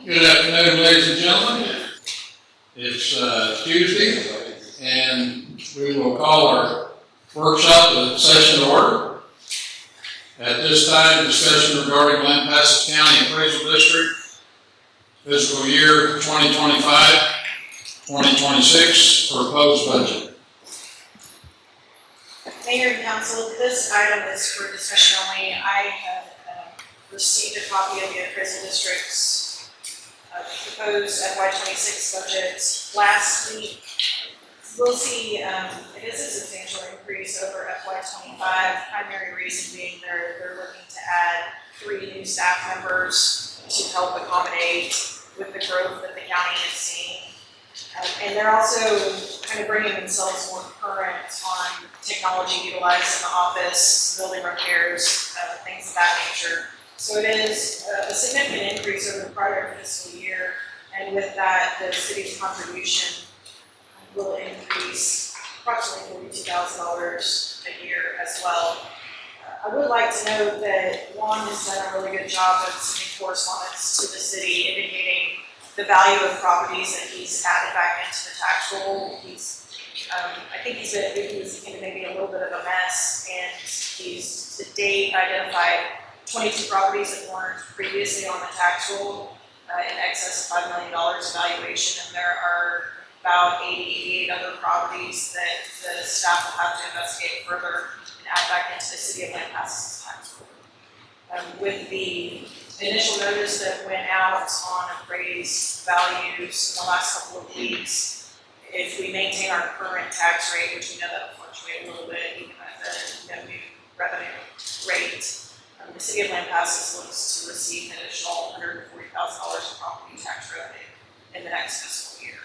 Good afternoon, ladies and gentlemen. It's Tuesday, and we will call our workshop session to order. At this time, discussion regarding Lampasas County Appraisal District fiscal year 2025-2026 proposed budget. Mayor and Council, this item is for discussion only. I have received a copy of the appraisal district's proposed FY26 budget last week. We'll see, it is a substantial increase over FY25. Primary reason being they're looking to add 3 new staff members to help accommodate with the growth that the county is seeing. And they're also kind of bringing themselves more current on technology utilized in the office, building repairs, things of that nature. So it is a significant increase over the prior fiscal year, and with that, the city's contribution will increase approximately $42,000 a year as well. I would like to note that Juan has done a really good job of sending correspondence to the city indicating the value of properties that he's added back into the tax roll. I think he was maybe a little bit of a mess, and he's to date identified 22 properties that weren't previously on the tax roll in excess of $5 million valuation, and there are about 88 other properties that the staff will have to investigate further and add back into the city of Lampasas tax roll. With the initial notice that went out on appraised values in the last couple of weeks, if we maintain our current tax rate, which we know that will fluctuate a little bit even at the new revenue rate, the city of Lampasas looks to receive an additional $140,000 in property tax revenue in the next fiscal year.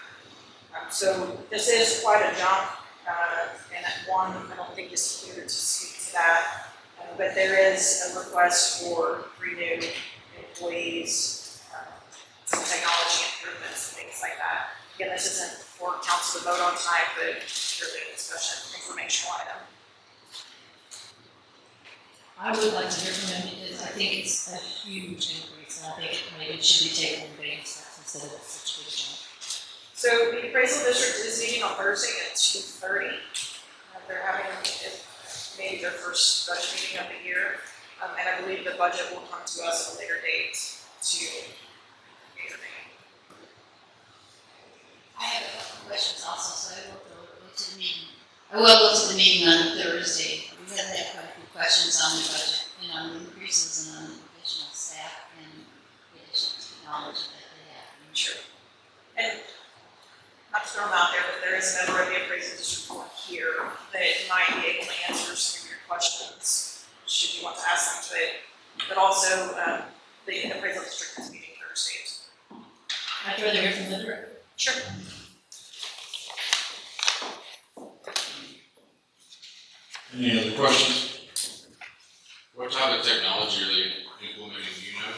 So this is quite a jump, and one I don't think is clear to speak to that, but there is a request for 3 new employees, some technology improvements and things like that. Again, this isn't for council to vote on tonight, but purely a discussion, informational item. I would like to hear from him because I think it's a huge increase, and I think maybe it should be taken in baby steps instead of such a big jump. So the appraisal district is meeting on Thursday at 2:30. They're having maybe their first budget meeting of the year, and I believe the budget will come to us at a later date to I have a couple of questions also, so I will go to the meeting. I will go to the meeting on Thursday. We had quite a few questions on the budget and on the increases and on the additional staff and the additional technology that they have. Sure. And not to throw them out there, but there is a member of the appraisal district board here that might be able to answer some of your questions should you want to ask them to it. But also, the appraisal district is meeting Thursdays. I'd rather hear from the director. Sure. Any other questions? What type of technology are they implementing, do you know?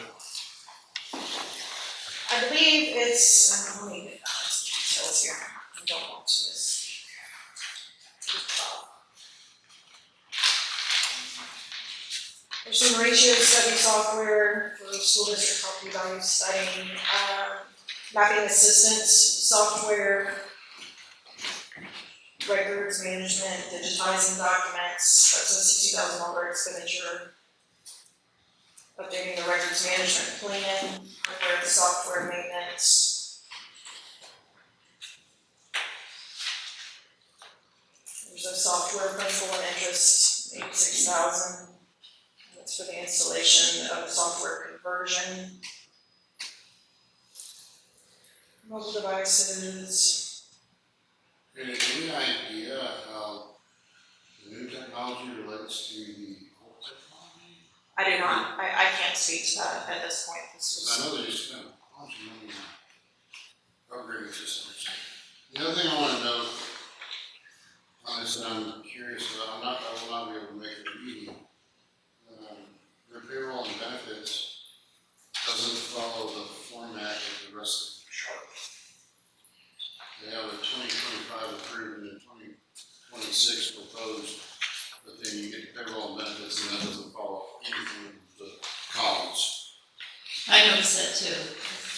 I believe it's, let me get down some details here. I don't want to miss. There's some ratio study software for school district property value studying, mapping assistance software, records management, digitizing documents, that's a $60,000 expenditure. Updating the records management plan, repair the software maintenance. There's a software principal and interest, $86,000. That's for the installation of software conversion. Mobile devices. Any idea how the new technology relates to the old technology? I do not, I can't speak to that at this point. I know they just spent a bunch of money on upgrading systems. The other thing I want to know on this, and I'm curious about, I will not be able to make it immediate. Their payroll and benefits doesn't follow the format of the rest of the chart. They have a 2025 approved and a 2026 proposed, but then you get the payroll and benefits, and that doesn't follow anything of the columns. I noticed that too.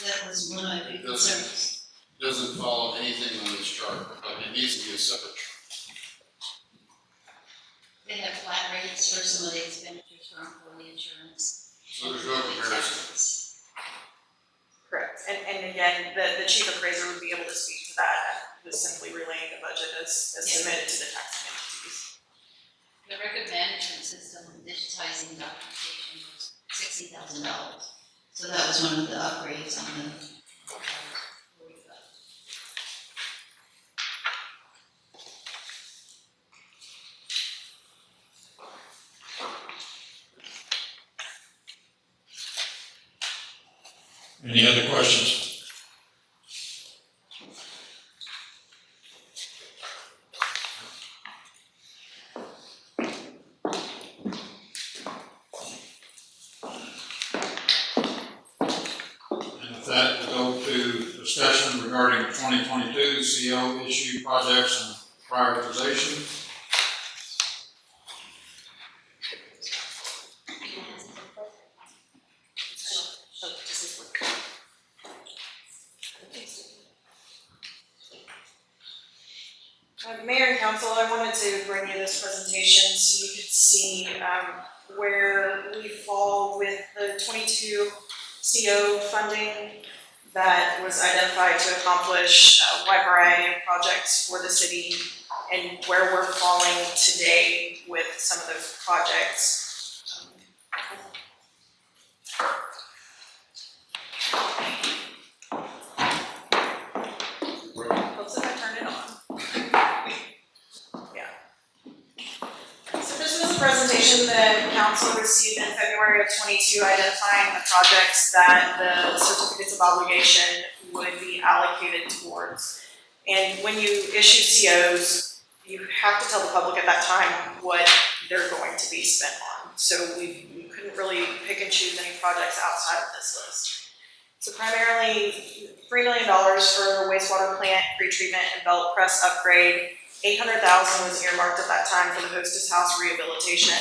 That was one of my big concerns. Doesn't follow anything on this chart, but it needs to be a separate chart. They have flat rates for some of the expenditures for employee insurance. So there's no comparison. Correct, and again, the chief appraiser would be able to speak to that, and was simply relaying the budget as submitted to the taxing entities. The record management system digitizing documentation was $60,000. So that was one of the upgrades on the. Any other questions? And with that, we'll go to discussion regarding 2022 CO issue projects and prioritization. Mayor and council, I wanted to bring you this presentation so you could see where we fall with the 22 CO funding that was identified to accomplish a wide variety of projects for the city, and where we're falling today with some of those projects. Helps if I turn it on. Yeah. So this was a presentation that council received in February of 22, identifying the projects that the certificates of obligation would be allocated towards. And when you issue COs, you have to tell the public at that time what they're going to be spent on. So we couldn't really pick and choose any projects outside of this list. So primarily $3 million for wastewater plant pretreatment and belt press upgrade. $800,000 was earmarked at that time for the hostess house rehabilitation.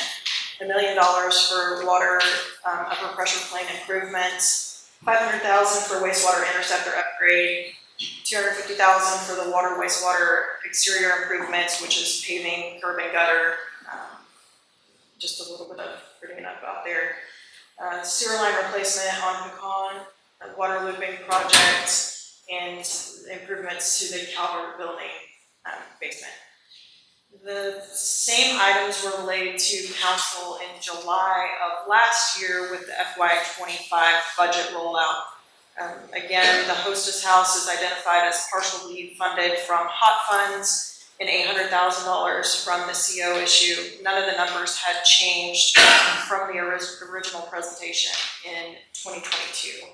$1 million for water upper pressure plant improvements. $500,000 for wastewater interceptor upgrade. $250,000 for the water wastewater exterior improvements, which is paving, curb and gutter. Just a little bit of prettying up out there. Sewer line replacement on Pecan, a water looping project, and improvements to the Calvert building basement. The same items were relayed to council in July of last year with the FY25 budget rollout. Again, the hostess house is identified as partially funded from hot funds and $800,000 from the CO issue. None of the numbers had changed from the original presentation in 2022.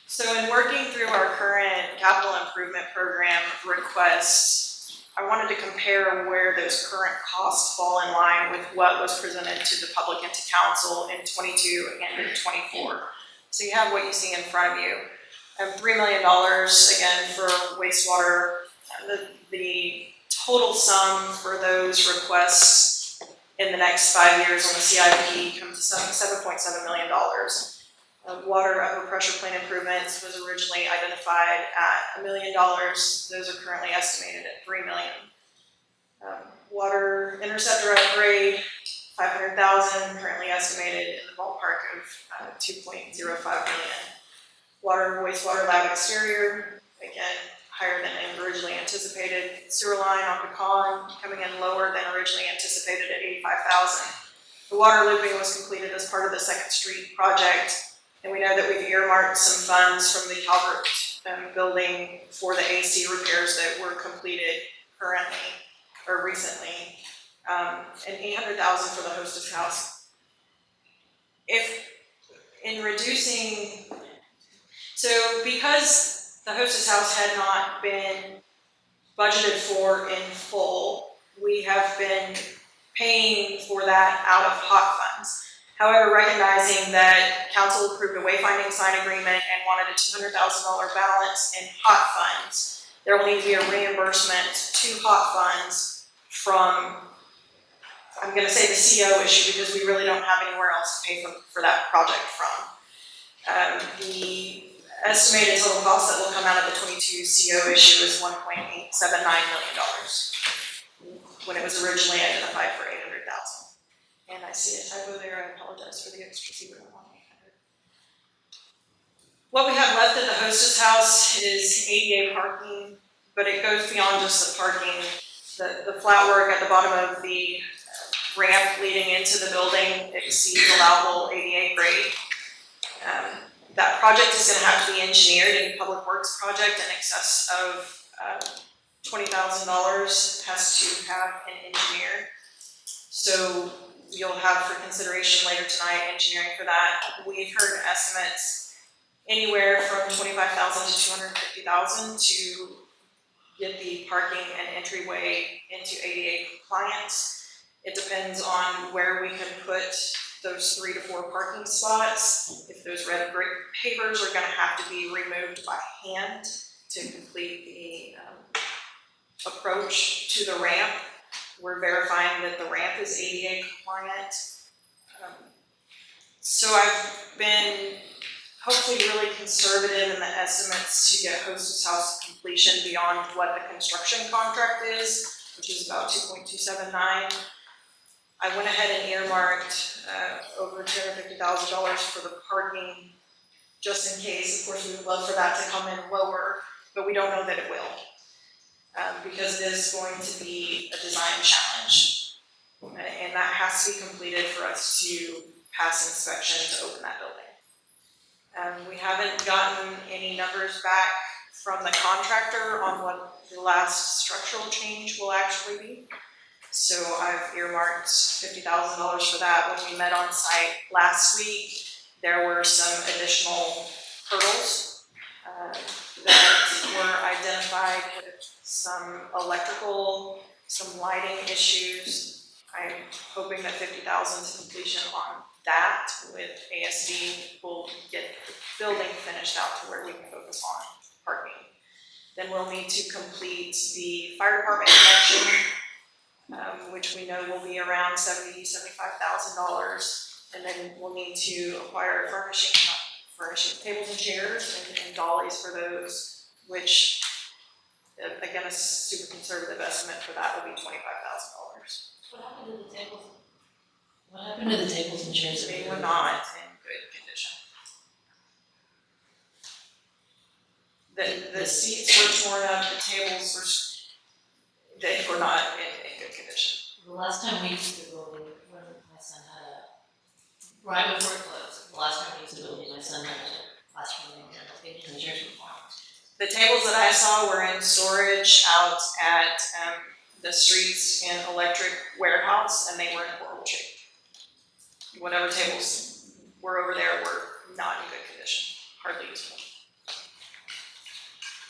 So in working through our current capital improvement program requests, I wanted to compare where those current costs fall in line with what was presented to the public and to council in 22 and in 24. So you have what you see in front of you. $3 million, again, for wastewater. The total sum for those requests in the next 5 years on the CIP comes to $7.7 million. Water upper pressure plant improvements was originally identified at $1 million. Those are currently estimated at $3 million. Water interceptor upgrade, $500,000, currently estimated in the ballpark of $2.05 million. Water wastewater lab exterior, again, higher than originally anticipated. Sewer line on Pecan coming in lower than originally anticipated at $85,000. The water looping was completed as part of the 2nd Street project, and we know that we've earmarked some funds from the Calvert building for the AC repairs that were completed currently or recently, and $800,000 for the hostess house. If in reducing, so because the hostess house had not been budgeted for in full, we have been paying for that out of hot funds. However, recognizing that council approved a wayfinding sign agreement and wanted a $200,000 balance in hot funds, there will need to be a reimbursement to hot funds from, I'm going to say the CO issue because we really don't have anywhere else to pay for that project from. The estimated total cost that will come out of the 22 CO issue is $1.879 million, when it was originally identified for $800,000. And I see a typo there, I apologize for the extra zero on 800. What we have left at the hostess house is ADA parking, but it goes beyond just the parking. The flat work at the bottom of the ramp leading into the building exceeds allowable ADA grade. That project is going to have to be engineered. Any public works project in excess of $20,000 has to have an engineer. So you'll have for consideration later tonight engineering for that. We've heard estimates anywhere from $25,000 to $250,000 to get the parking and entryway into ADA compliance. It depends on where we can put those 3 to 4 parking spots. If those red brick pavers are gonna have to be removed by hand to complete the approach to the ramp, we're verifying that the ramp is ADA compliant. So I've been hopefully really conservative in the estimates to get hostess house completion beyond what the construction contract is, which is about $2.279. I went ahead and earmarked over $250,000 for the parking, just in case. Of course, we would love for that to come in lower, but we don't know that it will, because it is going to be a design challenge, and that has to be completed for us to pass inspection to open that building. We haven't gotten any numbers back from the contractor on what the last structural change will actually be. So I've earmarked $50,000 for that. When we met on site last week, there were some additional hurdles that were identified with some electrical, some lighting issues. I'm hoping that $50,000 to completion on that with ASD will get the building finished out to where we can focus on parking. Then we'll need to complete the fire department connection, which we know will be around $70,000 to $75,000. And then we'll need to acquire furnishing tables and chairs and dollies for those, which again, a super conservative estimate for that will be $25,000. What happened to the tables? What happened to the tables and chairs? They were not in good condition. The seats were torn up, the tables they were not in good condition. The last time we used the building, when my son had right before it closed, the last time we used the building, my son had a classroom and the tables and chairs were fine. The tables that I saw were in storage out at the streets and electric warehouse, and they were in horrible shape. Whatever tables were over there were not in good condition, hardly usable.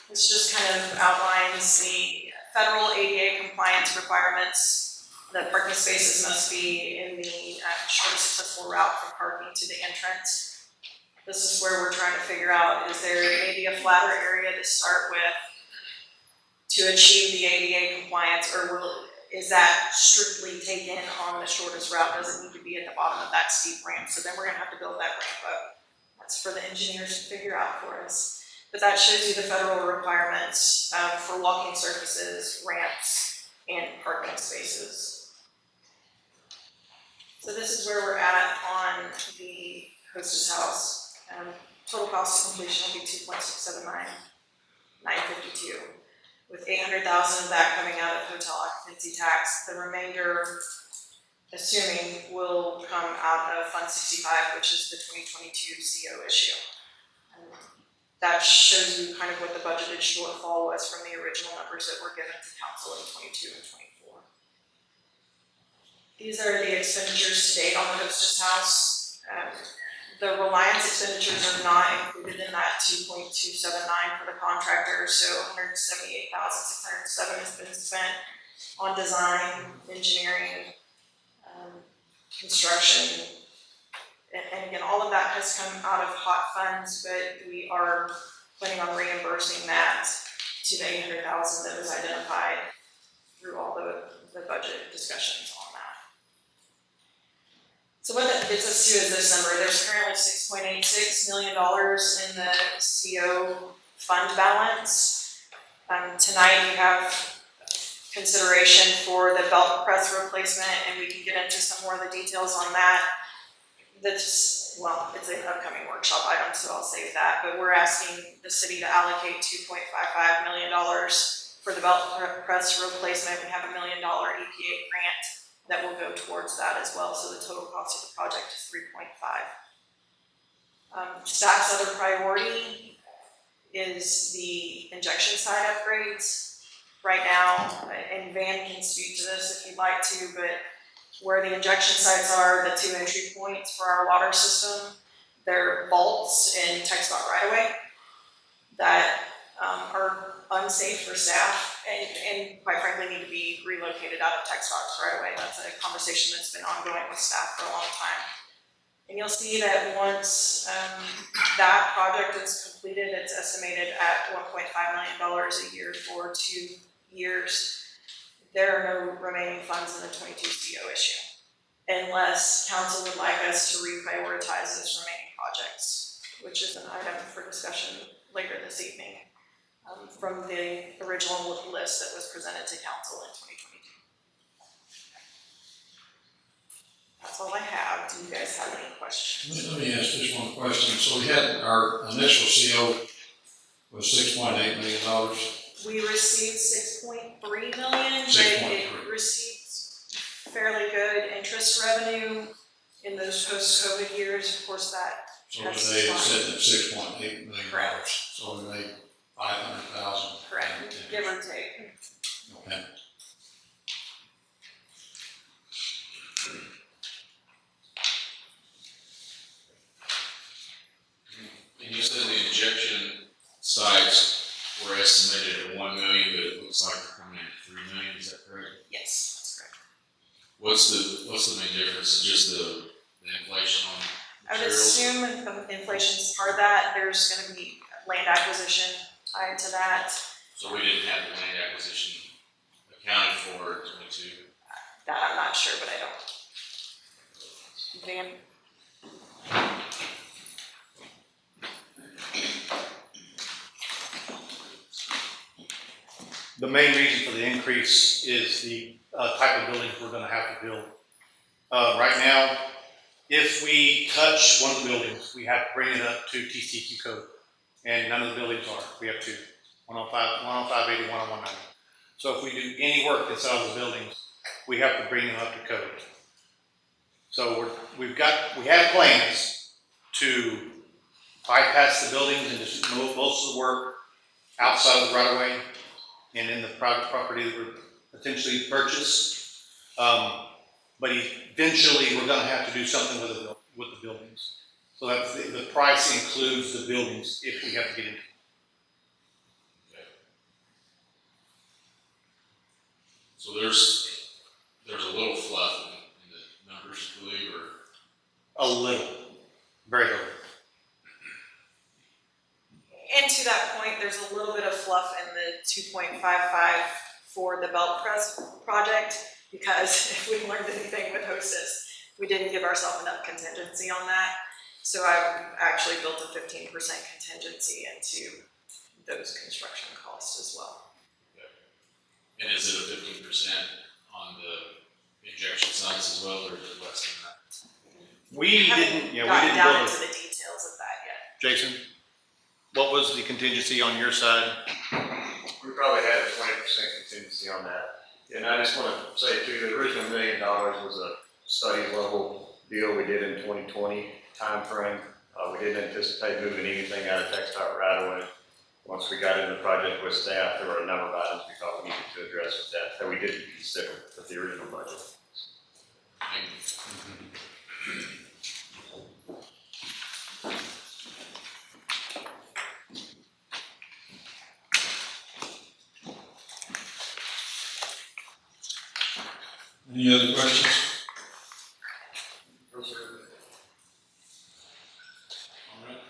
This just kind of outlines the federal ADA compliance requirements. The parking spaces must be in the shortest accessible route from parking to the entrance. This is where we're trying to figure out, is there maybe a flatter area to start with to achieve the ADA compliance, or is that strictly taken on the shortest route? Does it need to be at the bottom of that steep ramp? So then we're gonna have to build that ramp up. That's for the engineers to figure out for us. But that shows you the federal requirements for walking surfaces, ramps, and parking spaces. So this is where we're at on the hostess house. Total cost of completion will be $2.679,952, with $800,000 of that coming out of hotel occupancy tax. The remainder, assuming, will come out of Fund 65, which is the 2022 CO issue. That shows you kind of what the budgeted shortfall was from the original numbers that were given to council in 22 and 24. These are the expenditures to date on the hostess house. The Reliance expenditures are not included in that 2.279 for the contractor, so $178,607 has been spent on design, engineering, construction. And again, all of that has come out of hot funds, but we are planning on reimbursing that to the $800,000 that was identified through all the budget discussions on that. So what that it's as due as this number. There's currently $6.86 million in the CO fund balance. Tonight you have consideration for the belt press replacement, and we can get into some more of the details on that. That's, well, it's an upcoming workshop item, so I'll save that. But we're asking the city to allocate $2.55 million for the belt press replacement. We have $1 million EPA grant that will go towards that as well. So the total cost of the project is 3.5. Staff's other priority is the injection site upgrades. Right now, and Van can speak to this if you'd like to, but where the injection sites are, the 2 entry points for our water system, they're vaults in TxDOT right away that are unsafe for staff and quite frankly need to be relocated out of TxDOT right away. That's a conversation that's been ongoing with staff for a long time. And you'll see that once that project is completed, it's estimated at $1.5 million a year for 2 years. There are no remaining funds in the 22 CO issue, unless council would like us to reprioritize those remaining projects, which is an item for discussion later this evening from the original list that was presented to council in 2022. That's all I have. Do you guys have any questions? Let me ask just one question. So we had our initial CO was $6.8 million. We received 6.3 million, but 6.3. it received fairly good interest revenue in those post-COVID years. Of course, that So has today it's declined. sitting at $6.8 million. Correct. So we made 500,000. Correct, give or take. Okay. And you said the injection sites were estimated at 1 million, but it looks like they're coming in at 3 million, is that correct? Yes, that's correct. What's the main difference? Just the inflation on I would materials? assume if the inflation's part of that, there's gonna be land acquisition tied to that. So we didn't have the land acquisition accounted for in 22. That I'm not sure, but I don't. Van? The main reason for the increase is the type of buildings we're gonna have to build. Right now, if we touch one of the buildings, we have to bring it up to TCQ code. And none of the buildings are. We have two, 105, 10580, 10190. So if we do any work inside of the buildings, we have to bring them up to code. So we have plans to bypass the buildings and just move most of the work outside of the right of way and in the private property that we're potentially purchase. But eventually we're gonna have to do something with the buildings. So that's the price includes the buildings if we have to get into. So there's a little fluff in the numbers, I believe, or A little, very little. And to that point, there's a little bit of fluff in the 2.55 for the belt press project, because if we learned anything with Hostess, we didn't give ourselves enough contingency on that. So I've actually built a 15% contingency into those construction costs as well. and is it a 15% on the injection sites as well, or is it less than that? We Haven't didn't gotten down build into it. the details of that yet. Jason, what was the contingency on your side? We probably had a 20% contingency on that. And I just want to say too, the original $1 million was a study level deal we did in 2020 timeframe. We didn't anticipate moving anything out of TxDOT right away. Once we got into the project with staff, there were a number of items we thought we needed to address with that we didn't consider with the original budget. Any other questions? No, sir. All right.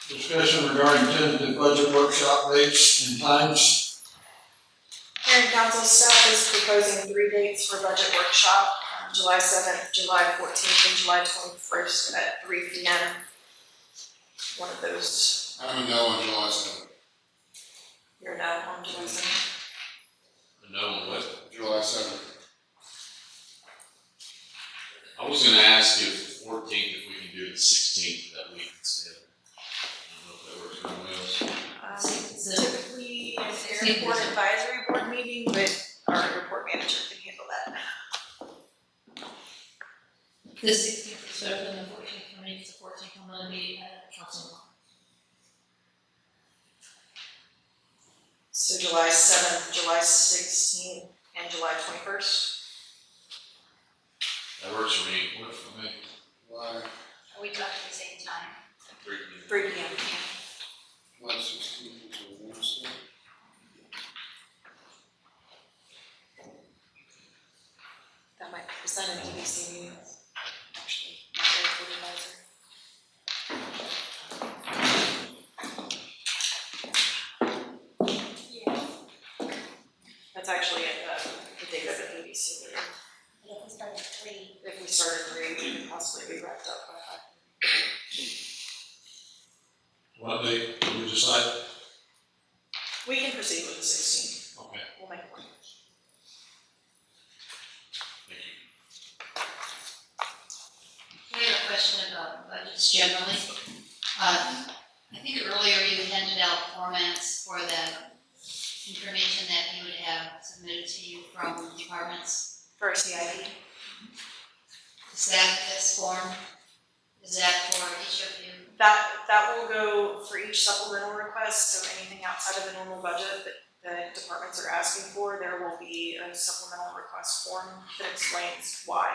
Discussion regarding tentative budget workshop dates and times. Here Mayor and council, staff is proposing 3 dates for budget workshop, July 7th, July 14th, and July 21st at 3 p.m. One of those, I'm a no on July 7th. you're no on July 7th. No one what? July 7th. I was gonna ask if the 14th, if we can do the 16th that week instead. I don't know if that works for anyone else. Typically, it's an airport advisory board meeting, but our airport manager can handle that. The 16th is better than the 14th, for me, because the 14th I'm gonna be at council. So July 7th, July 16th, and July 21st. That works for me. Works for me. July, Are we talking at the same time? 3 p.m. July 16th is a Wednesday. That might, is that a DVC meeting? Actually, not airport advisory. That's actually the date of the DVC meeting. If we start at 3. If we start at 3, we could possibly be wrapped up by 5. What day do we decide? We can proceed with the 16th. Okay. We'll make it work. Thank you. I have a question about budgets generally. I think earlier you handed out formats for the information that you would have submitted to you from departments. For our CID, Is that this form? Is that for each of you? that will go for each supplemental request, so anything outside of the normal budget that the departments are asking for, there will be a supplemental request form that explains why.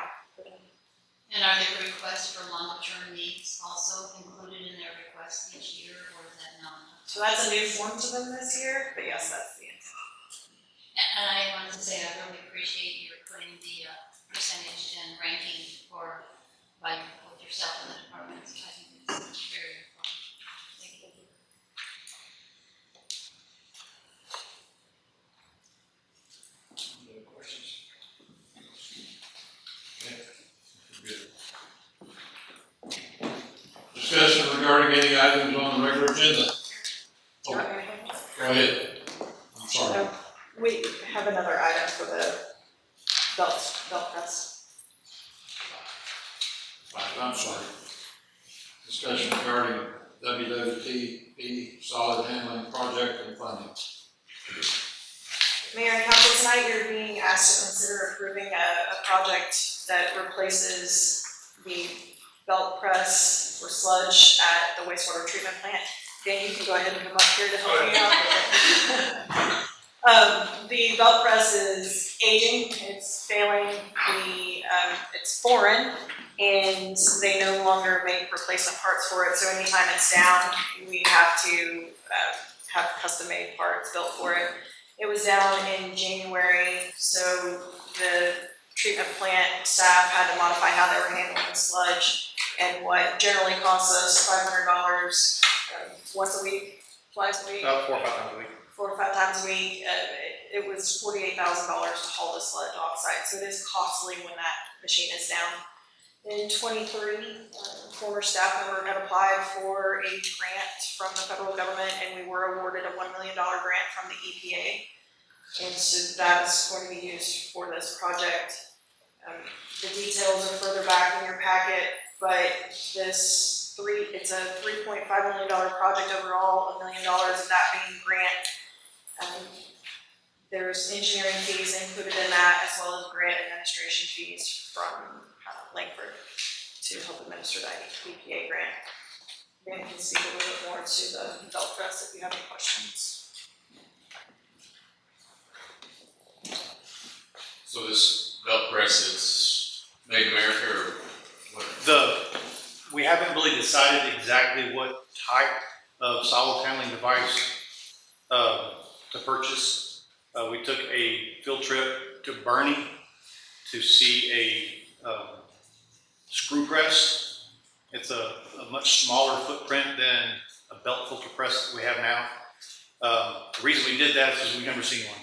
And are there requests for longer-term needs also included in their request each year, or is that not? So that's a new form to them this year, but yes, that's the answer. And I wanted to say, I really appreciate your putting the percentage and ranking for, by both yourself and the departments. I think it's very important. Thank you. Any other questions? Okay. Good. Discussion regarding any items on the regular agenda. Do you want me to handle it? Go ahead. I'm sorry. We have another item for the belt press. I'm sorry. Discussion regarding WWTP solid handling project and funding. Mayor and council, tonight you're being asked to consider approving a project that replaces the belt press for sludge at the wastewater treatment plant. Dan, you can go ahead and come up here to help me out. The belt press is aging, it's failing, it's foreign, and they no longer make replacement parts for it, so anytime it's down, we have to have custom-made parts built for it. It was down in January, so the treatment plant staff had to modify how they were handling the sludge, and what generally costs us $500 once a week, twice a week. 4 or 5 times a week. 4 or 5 times a week. It was $48,000 to haul the sludge off-site, so it is costly when that machine is down. In '23, former staff member had applied for a grant from the federal government, and we were awarded a $1 million grant from the EPA. And so that is going to be used for this project. The details are further back in your packet, but it's a $3.5 million project overall, $1 million of that being grant. There's engineering fees included in that, as well as grant administration fees from Langford to help administer that EPA grant. Dan can speak a little bit more to the belt press if you have any questions. So this belt press, it's made in America or what? We haven't really decided exactly what type of solid handling device to purchase. We took a field trip to Bernie to see a screw press. It's a much smaller footprint than a belt filter press that we have now. The reason we did that is because we've never seen one.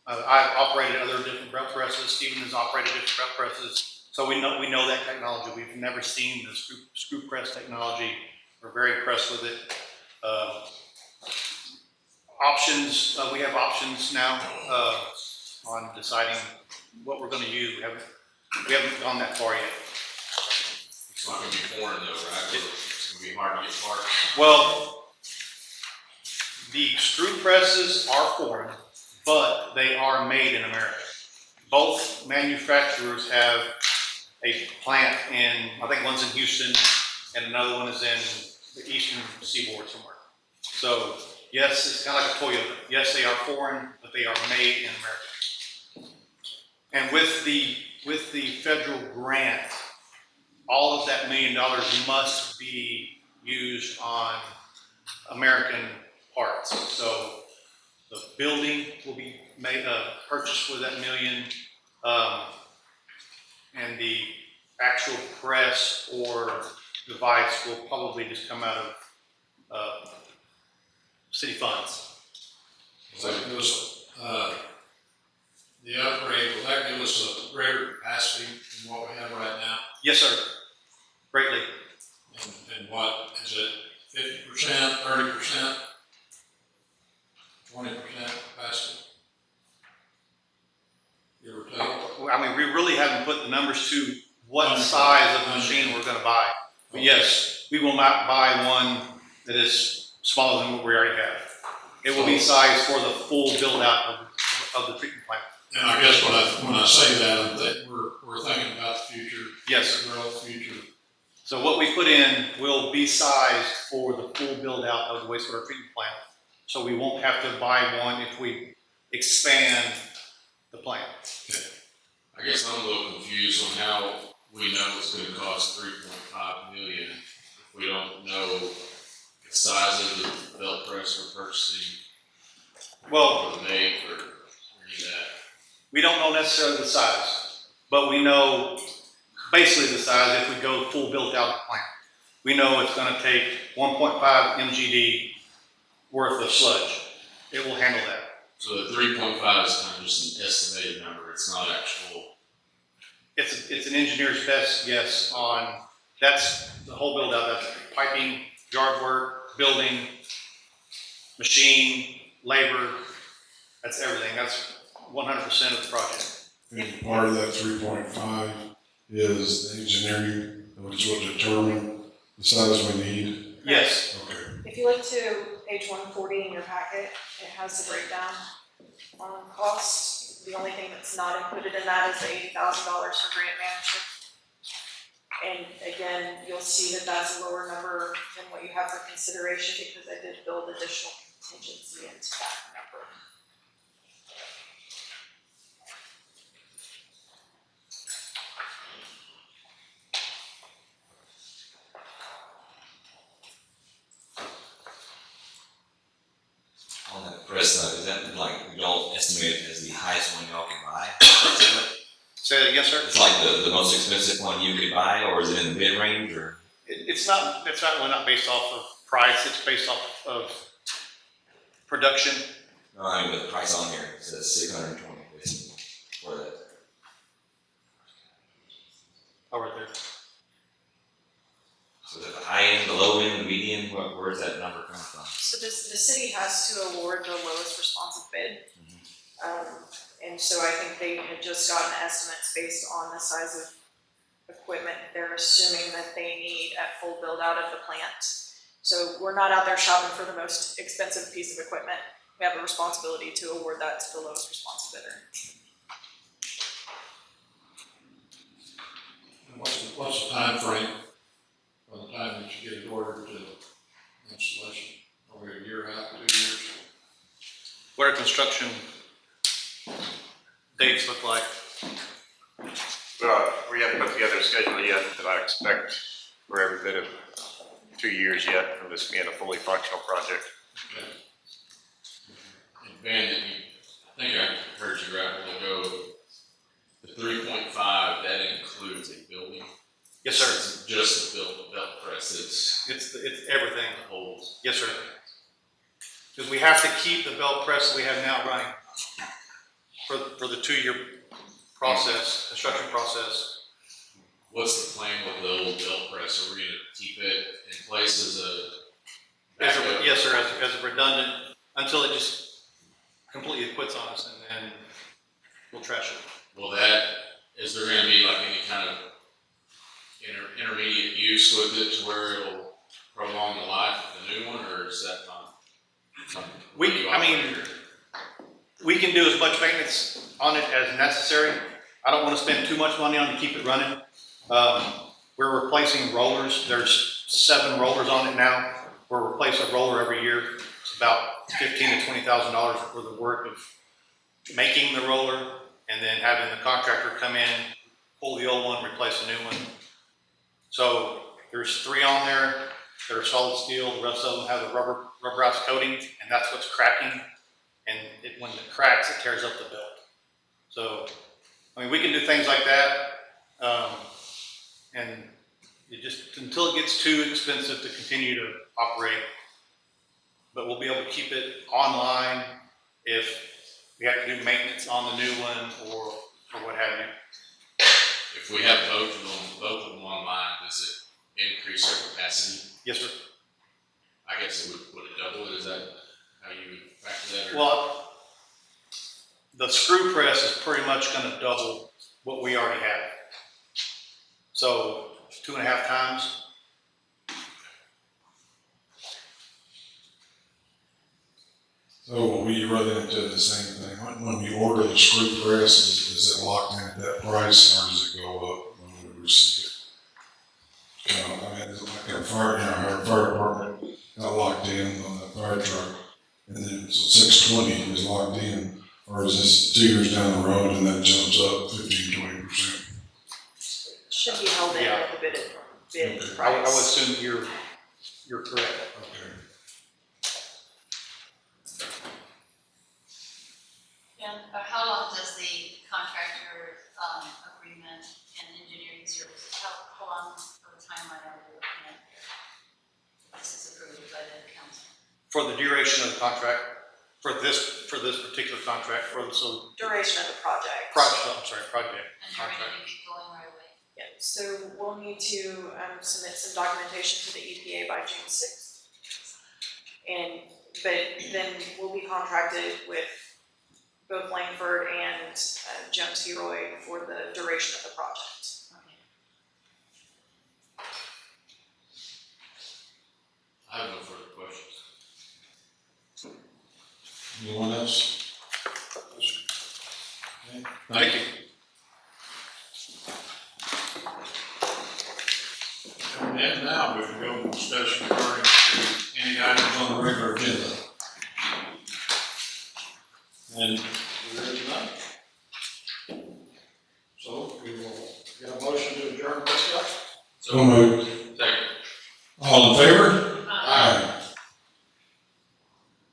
I've operated other different belt presses. Stephen has operated different belt presses. So we know that technology. We've never seen the screw press technology. We're very impressed with it. Options, we have options now on deciding what we're going to use. We haven't gone that far yet. It's not gonna be foreign though, right? It's gonna be hard to get parts. Well, the screw presses are foreign, but they are made in America. Both manufacturers have a plant in, I think one's in Houston and another one is in the eastern seaboard somewhere. So yes, it's kind of like a Toyota. Yes, they are foreign, but they are made in America. And with the federal grant, all of that $1 million must be used on American parts. So the building will be purchased for that $1 million, and the actual press or device will probably just come out of city funds. Will that give us, the upgrade, will that give us a greater capacity than what we have right now? Yes, sir. Greatly. And what, is it 50%, 30%, 20% capacity? Give or take? I mean, we really haven't put the numbers to what size of machine we're going to buy. But yes, we will not buy one that is smaller than what we already have. It will be sized for the full build out of the treatment plant. And I guess when I say that, we're thinking about the future. Yes. The growth future. So what we put in will be sized for the full build out of the wastewater treatment plant. So we won't have to buy one if we expand the plant. Okay. I guess I'm a little confused on how we know it's gonna cost $3.5 million if we don't know the size of the belt press we're purchasing, Well, or the make, or any of that. we don't know necessarily the size, but we know basically the size if we go full built out plant. We know it's going to take 1.5 MGD worth of sludge. It will handle that. So the 3.5 is kind of just an estimated number, it's not actual. It's an engineer's best guess on, that's the whole build out. That's piping, yard work, building, machine, labor. That's everything. That's 100% of the project. And part of that 3.5 is the engineering, which will determine the size we need. Yes. Okay. If you look to page 140 in your packet, it has the breakdown on cost. The only thing that's not included in that is the $80,000 for grant management. And again, you'll see that that's a lower number than what you have for consideration because I did build additional contingency into that number. On that press though, is that like y'all estimate it as the highest one y'all can buy? Say that again, sir? It's like the most expensive one you could buy, or is it in the mid range, or? It's not really not based off of price. It's based off of production. No, I mean, the price on here says 620 basically for that. Oh, right there. So is it the high end, the low end, the median? Where's that number coming from? So the city has to award the lowest responsive bid. And so I think they had just gotten estimates based on the size of equipment they're assuming that they need at full build out of the plant. So we're not out there shopping for the most expensive piece of equipment. We have a responsibility to award that to the lowest responsive bidder. And what's the time frame from the time that you get it ordered to installation? Are we a year out, 2 years? What our construction dates look like? We haven't put together a schedule yet, but I expect for every bit of 2 years yet from this being a fully functional project. Okay. And Bandit, I think I heard you right a while ago, the 3.5, that includes a building? Yes, sir. It's just the belt press, It's everything. the holes. Yes, sir. Because we have to keep the belt press that we have now running. for the 2-year process, construction process. What's the plan with the old belt press? Are we gonna keep it in place as a As backup? a, yes, sir, as a redundant, until it just completely quits on us, and then we'll trash it. Will that, is there gonna be like any kind of intermediate use with it to where it'll prolong the life of the new one, or is that not something? We can do as much maintenance on it as necessary. I don't want to spend too much money on it to keep it running. We're replacing rollers. There's 7 rollers on it now. We're replacing a roller every year. It's about $15,000 to $20,000 worth of work of making the roller and then having the contractor come in, pull the old one, replace a new one. So there's 3 on there that are solid steel. The rest of them have a rubberized coating, and that's what's cracking. And when it cracks, it tears up the belt. So, we can do things like that. And it just, until it gets too expensive to continue to operate. But we'll be able to keep it online if we have to do maintenance on the new one or what have you. If we have both of them online, does it increase our capacity? Yes, sir. I guess would it double it? Is that how you would factor that? Or? Well, the screw press is pretty much going to double what we already have. So 2.5 times. So we run into the same thing, when we order the screw press, is it locked in at that price, or does it go up when we receive it? Kind of, is it like our fire department got locked in on that fire truck, and then so 620 is locked in, or is this 2 years down the road and that jumps up 15-20%? Should be held in Yeah. with the bid Okay. price. I would assume you're correct. Okay. And how long does the contractor, agreement and engineering services, how long of a timeline are we looking at here? This is approved by the council. For the duration of the contract, for this particular contract, Duration of the project. project. And you're ready to get going right away. Yeah, so we'll need to submit some documentation to the EPA by June 6th. But then we'll be contracted with both Langford and Jones Heroy for the duration of the project. Okay. I have no further questions. Anyone else? Okay. Thank you. And now we can go to discussion regarding any items on the regular agenda. And there is none. So we will get a motion to adjourn this up. So moved. Second. All in favor? Aye.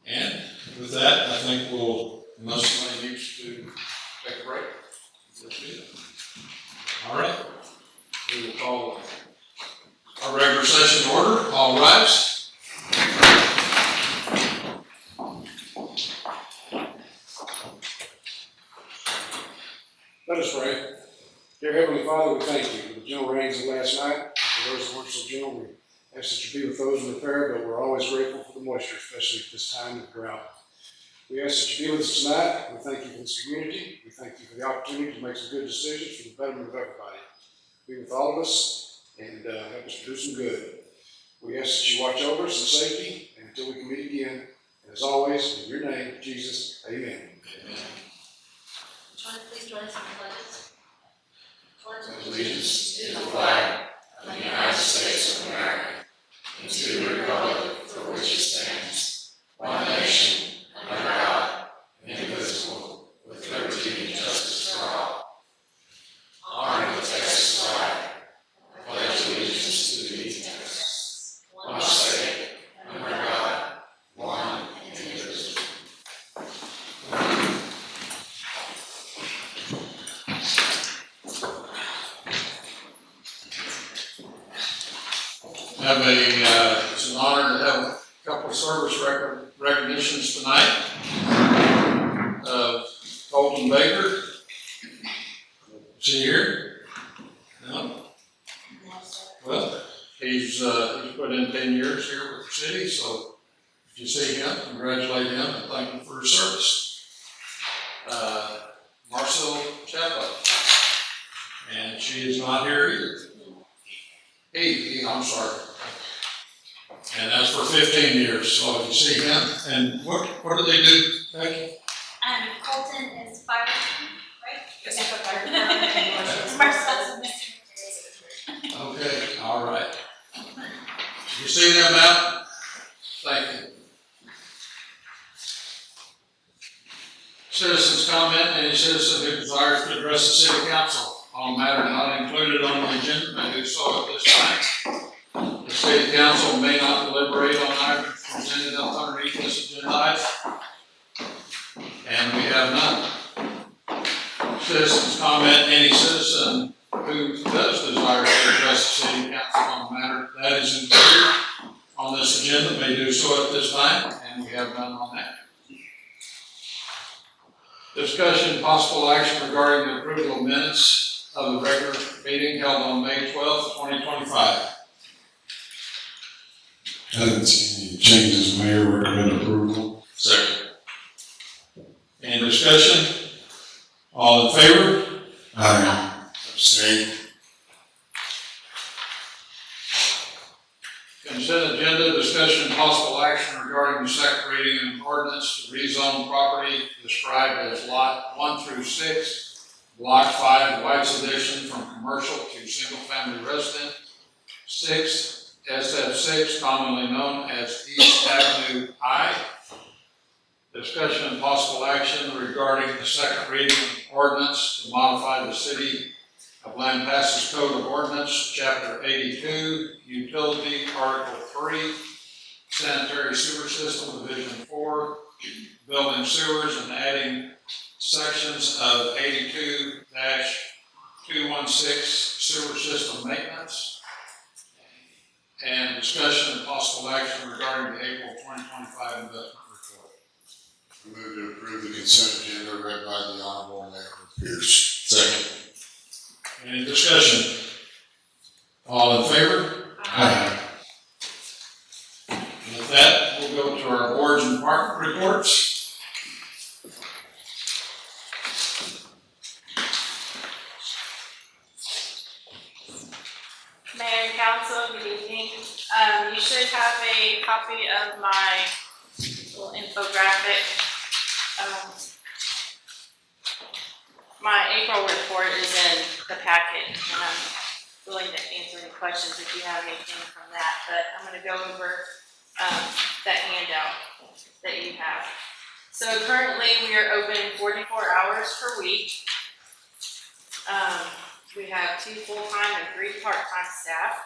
And with that, I think we'll, unless somebody needs to take a break, let's do it. All right. We will call our regular session to order. All rise. Let us pray. Dear Heavenly Father, we thank you for the gentle rains of last night. And for those that weren't so gentle, we ask that you be with those in repair, but we're always grateful for the moisture, especially at this time of drought. We ask that you be with us tonight. We thank you for this community. We thank you for the opportunity to make some good decisions for the betterment of everybody. Be with all of us and help us to do some good. We ask that you watch over us in safety and until we can meet again. And as always, in your name, Jesus, amen. Amen. Please join us in the pledges. Pledge Allegiance to the flag of the United States of America and to the republic for which it stands, one nation, under God, indivisible, with liberty and justice for all. Honor the Texas flag. I pledge allegiance to thee, Texas, one state, under God, one and indivisible. It's an honor to have a couple of service recognitions tonight of Colton Colton Baker. Is he here? No? Well, he's put in 10 years here with the city, so if you see him, congratulate him and thank him for his service. Marcel Chaplow. And she is not here either. I'm sorry. And that's for 15 years, so if you see him, and what do they do, Becky? Colton is fire, right? Is that the fire department and Marshall's? Marcel's Mr. Okay, all right. You see them out? Thank you. Citizens comment. Any citizen who desires to address the city council on a matter not included on the agenda may do so at this time. The city council may not deliberate on items presented up underneath this agenda item. And we have none. Citizens comment. Any citizen who does desire to address the city council on a matter that is included on this agenda may do so at this time, and we have none on that. Discussion and possible action regarding the approval of minutes of the regular meeting held on May 12th, 2025. I didn't see any changes, Mayor, recommend approval. Second. Any discussion? All in favor? Aye. Abstain. Consent agenda, discussion and possible action regarding the second reading of an ordinance to rezone property described as lot 1 through 6, block 5, White's Addition, from commercial to single-family resident. 6, SF6, commonly known as East Avenue I. Discussion and possible action regarding the second reading of an ordinance to modify the city of Lampasas Code of Ordinance, Chapter 82, Utility, Article 3, Sanitary Sewer System, Division 4, Building Sewers, and adding sections of 82-216 Sewer System Maintenance. And discussion and possible action regarding the April 2025 investment report. I move to approve the consent agenda read by the Honorable Mayor Pierce. Second. Any discussion? All in favor? Aye. With that, we'll go to our boards and department reports. Mayor and council, good evening. You should have a copy of my little infographic. My April report is in the packet, and I'm willing to answer any questions if you have anything from that, but I'm gonna go over, that handout that you have. So currently, we are open 44 hours per week. We have 2 full-time and 3 part-time staff.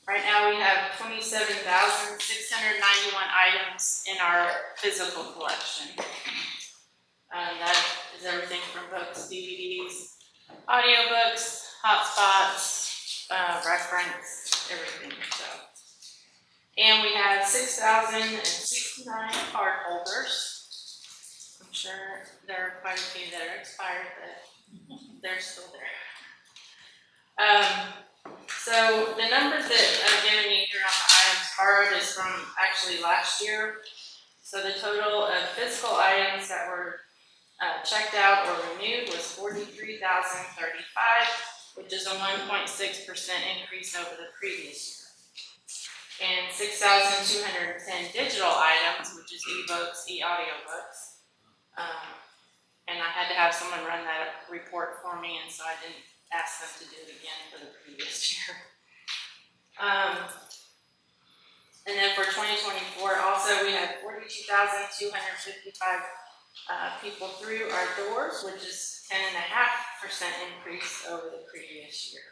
Right now, we have 27,691 items in our physical collection. That is everything from books, DVDs, audiobooks, hotspots, reference, everything, so. And we have 6,069 card holders. I'm sure there are quite a few that are expired, but they're still there. So the numbers that I've given you here on the items borrowed is from actually last year. So the total of physical items that were checked out or renewed was 43,035, which is a 1.6% increase over the previous year. And 6,210 digital items, which is e-books, e-audiobooks. And I had to have someone run that report for me, and so I didn't ask them to do it again for the previous year. And then for 2024, also we had 42,255 people through our doors, which is 10.5% increase over the previous year.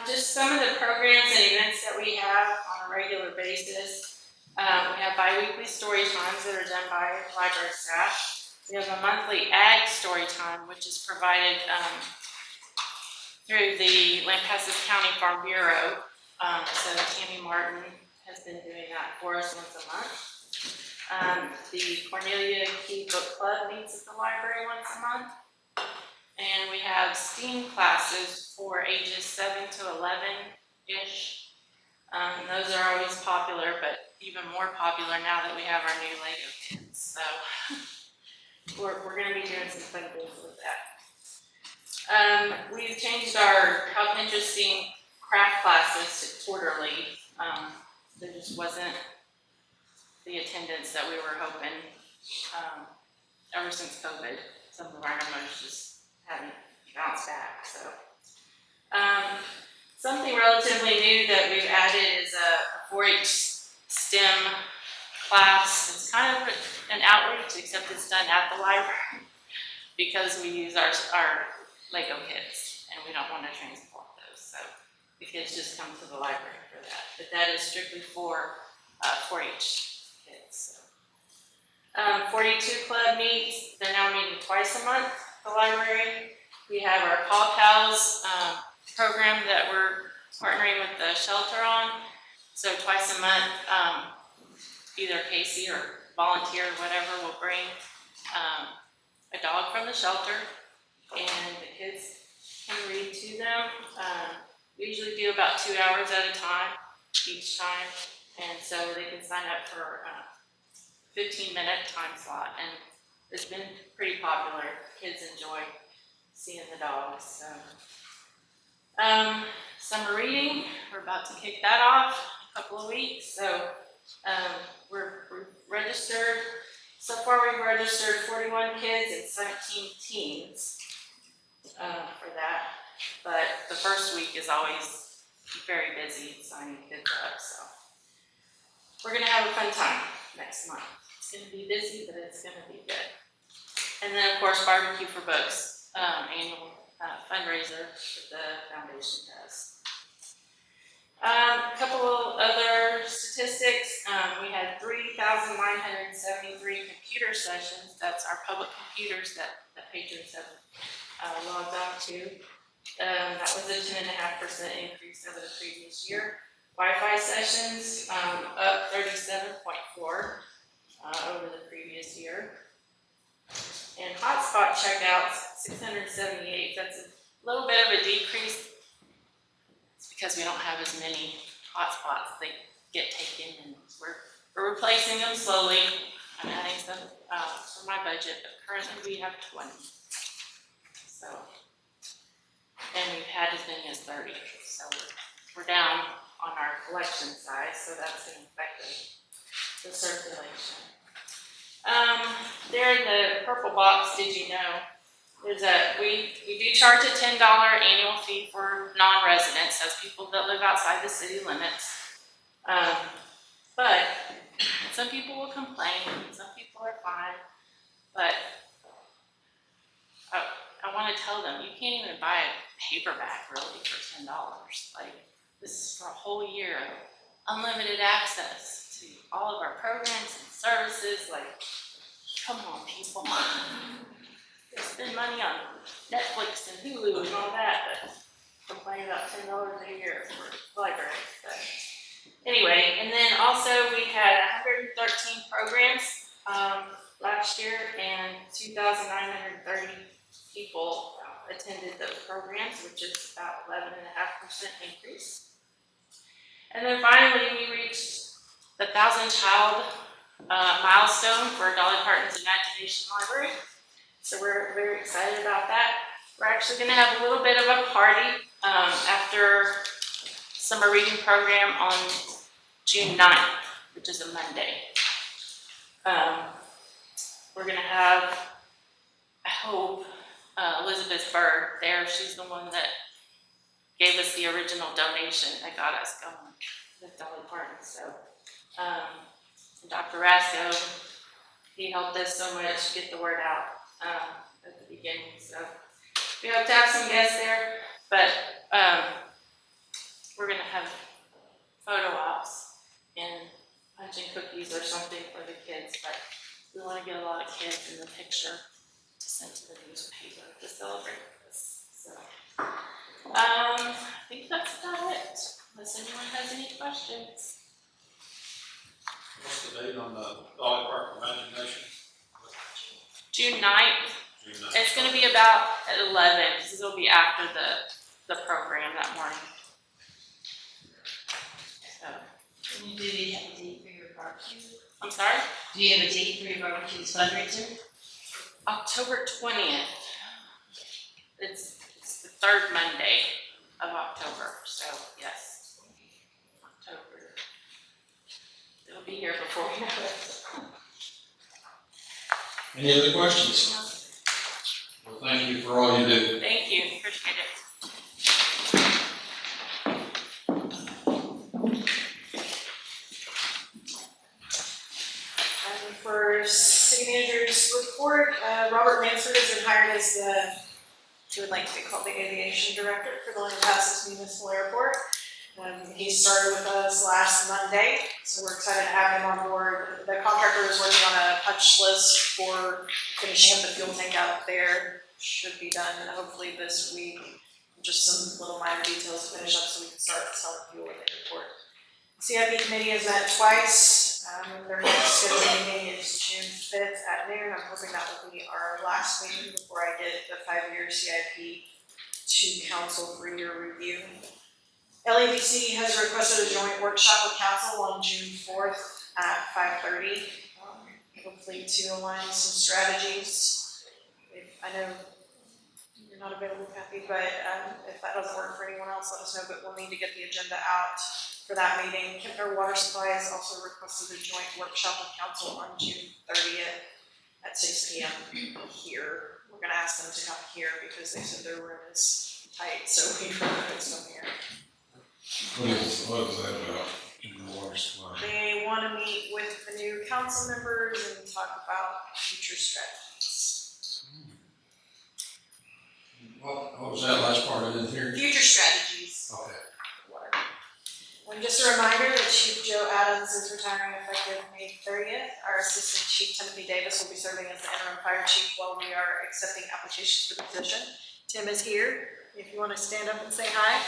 Just some of the programs and events that we have on a regular basis. We have bi-weekly story times that are done by library staff. We have a monthly ag story time, which is provided through the Lampasas County Farm Bureau. So Tammy Martin has been doing that for us once a month. The Cornelia Key Book Club meets at the library once a month. And we have STEAM classes for ages 7 to 11-ish. Those are always popular, but even more popular now that we have our new Lego kits. So we're going to be doing some fun things with that. We've changed our Health Interesting craft classes to quarterly. There just wasn't the attendance that we were hoping ever since COVID. Some of our numbers just haven't bounced back. So something relatively new that we've added is a 4-H STEM class. It's kind of an outreach, except it's done at the library because we use our Lego kits and we don't want to transport those. So the kids just come to the library for that. But that is strictly for 4-H kids. So. 42 Club meets. They're now meeting twice a month at the library. We have our Paw Pals program that we're partnering with the shelter on. So twice a month, either Casey or volunteer or whatever will bring a dog from the shelter, and the kids can read to them. We usually do about 2 hours at a time each time, and so they can sign up for a 15-minute time slot, and it's been pretty popular. Kids enjoy seeing the dogs. So. Summer reading, we're about to kick that off in a couple of weeks. So we're registered. So far we've registered 41 kids and 17 teens for that. But the first week is always very busy signing kids up. So we're going to have a fun time next month. It's going to be busy, but it's going to be good. And then, of course, Barbecue for Books, annual fundraiser that the foundation does. A couple of other statistics. We had 3,973 computer sessions. That's our public computers that patrons have logged on to. That was a 10.5% increase over the previous year. Wi-Fi sessions up 37.4 over the previous year. And hotspot checkouts, 678. That's a little bit of a decrease. It's because we don't have as many hotspots that get taken, and we're replacing them slowly. I'm adding some for my budget, but currently we have 20. So, and we've had as many as 30. So we're down on our collection size, so that's going to affect the circulation. There in the purple box, did you know, there's we do charge a $10 annual fee for non-residents, that's people that live outside the city limits. But some people will complain, some people are fine, but I want to tell them, you can't even buy a paperback really for $10. Like, this is for a whole year of unlimited access to all of our programs and services. Like, come on, people. They spend money on Netflix and Hulu and all that, but complain about $10 a year for library. But anyway, and then also we had 113 programs last year, and 2,930 people attended those programs, which is about 11.5% increase. And then finally, we reached the 1,000-child milestone for Dolly Parton's Imagination Library. So we're very excited about that. We're actually going to have a little bit of a party after summer reading program on June 9th, which is a Monday. We're going to have, I hope, Elizabeth Bird there. She's the one that gave us the original donation that got us going with Dolly Parton. So Dr. Rasco, he helped us so much get the word out at the beginning. So we hope to have some guests there, but we're going to have photo ops and punch and cookies or something for the kids, but we want to get a lot of kids in the picture to send to the newspaper to celebrate this. So I think that's about it, unless anyone has any questions. What's the date on the Dolly Park Imagination? June 9th. June 9th. It's gonna be about at 11, because it'll be after the program that morning. So, Do you have a date for your barbecue? I'm sorry? Do you have a date for your barbecue fundraiser? October 20th. It's the third Monday of October, so yes. October. It'll be here before we know it. Any other questions? Well, thank you for all you do. Thank you, appreciate it. For city manager's report, Robert Mansford has been hired as he would like to be called the aviation director for the Lampasas Municipal Airport. He started with us last Monday, so we're excited to have him on board. The contractor is working on a punch list for finishing up the fuel tank out there. Should be done hopefully this week. Just some little minor details to finish up so we can start selling fuel at the airport. CIP committee has met twice. Their next scheduled meeting is June 5th at noon. I'm hoping that will be our last meeting before I get the 5-year CIP to council for your review. LABC has requested a joint workshop with council on June 4th at 5:30. Hopefully to align some strategies. I know you're not available, Kathy, but if that doesn't work for anyone else, let us know, but we'll need to get the agenda out for that meeting. Kempner Water Supply has also requested a joint workshop with council on June 30th at 6 p.m. here. We're gonna ask them to come here because they said their room is tight, so we'd rather host them here. What is that about? In the water supply? They wanna meet with the new council members and talk about future strategies. What was that last part I didn't hear? Future strategies. Okay. Water. And just a reminder that Chief Joe Adams is retiring effective May 30th. Our Assistant Chief Timothy Davis will be serving as the interim fire chief while we are accepting applications for the position. Tim is here, if you want to stand up and say hi.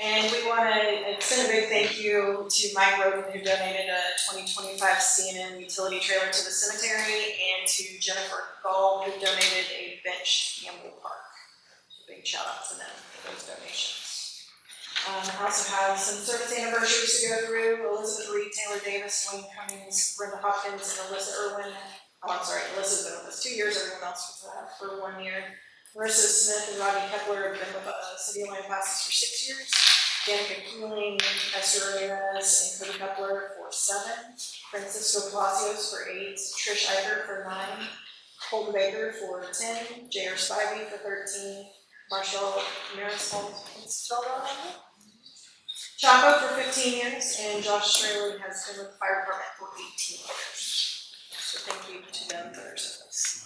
And we want to extend a big thank you to Mike Roden, who donated a 2025 C&M utility trailer to the cemetery, and to Jennifer Gall, who donated a bench to Campbell Park. Big shout out to them for those donations. I also have some service anniversaries to go through. Elizabeth Reed, Taylor Davis, Wayne Cummings, Brenda Hopkins, and Alyssa Irwin. Oh, I'm sorry, Alyssa's been with us 2 years, everyone else was for 1 year. Marissa Smith and Rodney Kepler have been with City of Lampasas for 6 years. Danica Keeling, Esther Ramirez, and Cody Kepler for 7. Francisco Palacios for 8. Trish Eicher for 9. Colton Baker for 10. J.R. Spivey for 13. Marshall Marisol Chaco for 15 years, and Josh Straley has been with the fire department for 18 years. So thank you to them for their service.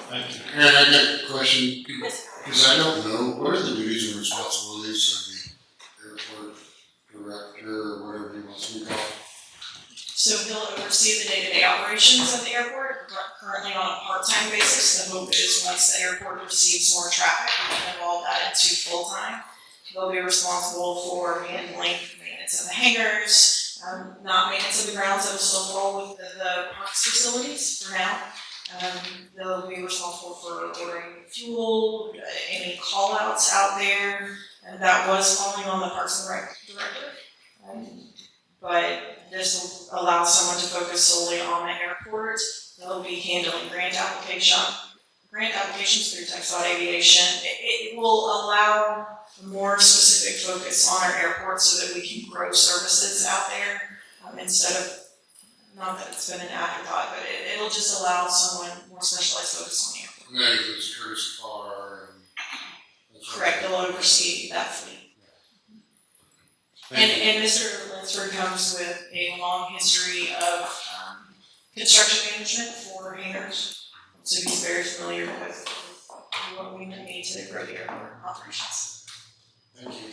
Thank you. And I got a question, because I don't know, what are the duties and responsibilities of the airport director, or whatever he wants to be called? So he'll oversee the day-to-day operations of the airport, currently on a part-time basis. The hope is once the airport receives more traffic, we can evolve that into full-time. He'll be responsible for handling maintenance of the hangars, not maintenance of the grounds, that will still fall with the parks facilities for now. They'll be responsible for ordering fuel, any call-outs out there, and that was falling on the Parks and Rec director. But this will allow someone to focus solely on the airport. They'll be handling grant applications through Texas Aviation. It will allow a more specific focus on our airport so that we can grow services out there instead of, not that it's been an afterthought, but it'll just allow someone more specialized focus on the airport. And that includes courtesy car and. Correct, they'll oversee that fleet. And Mr. Lansford comes with a long history of construction management for hangars. So he's very familiar with what we need to grow the airport operations. Thank you.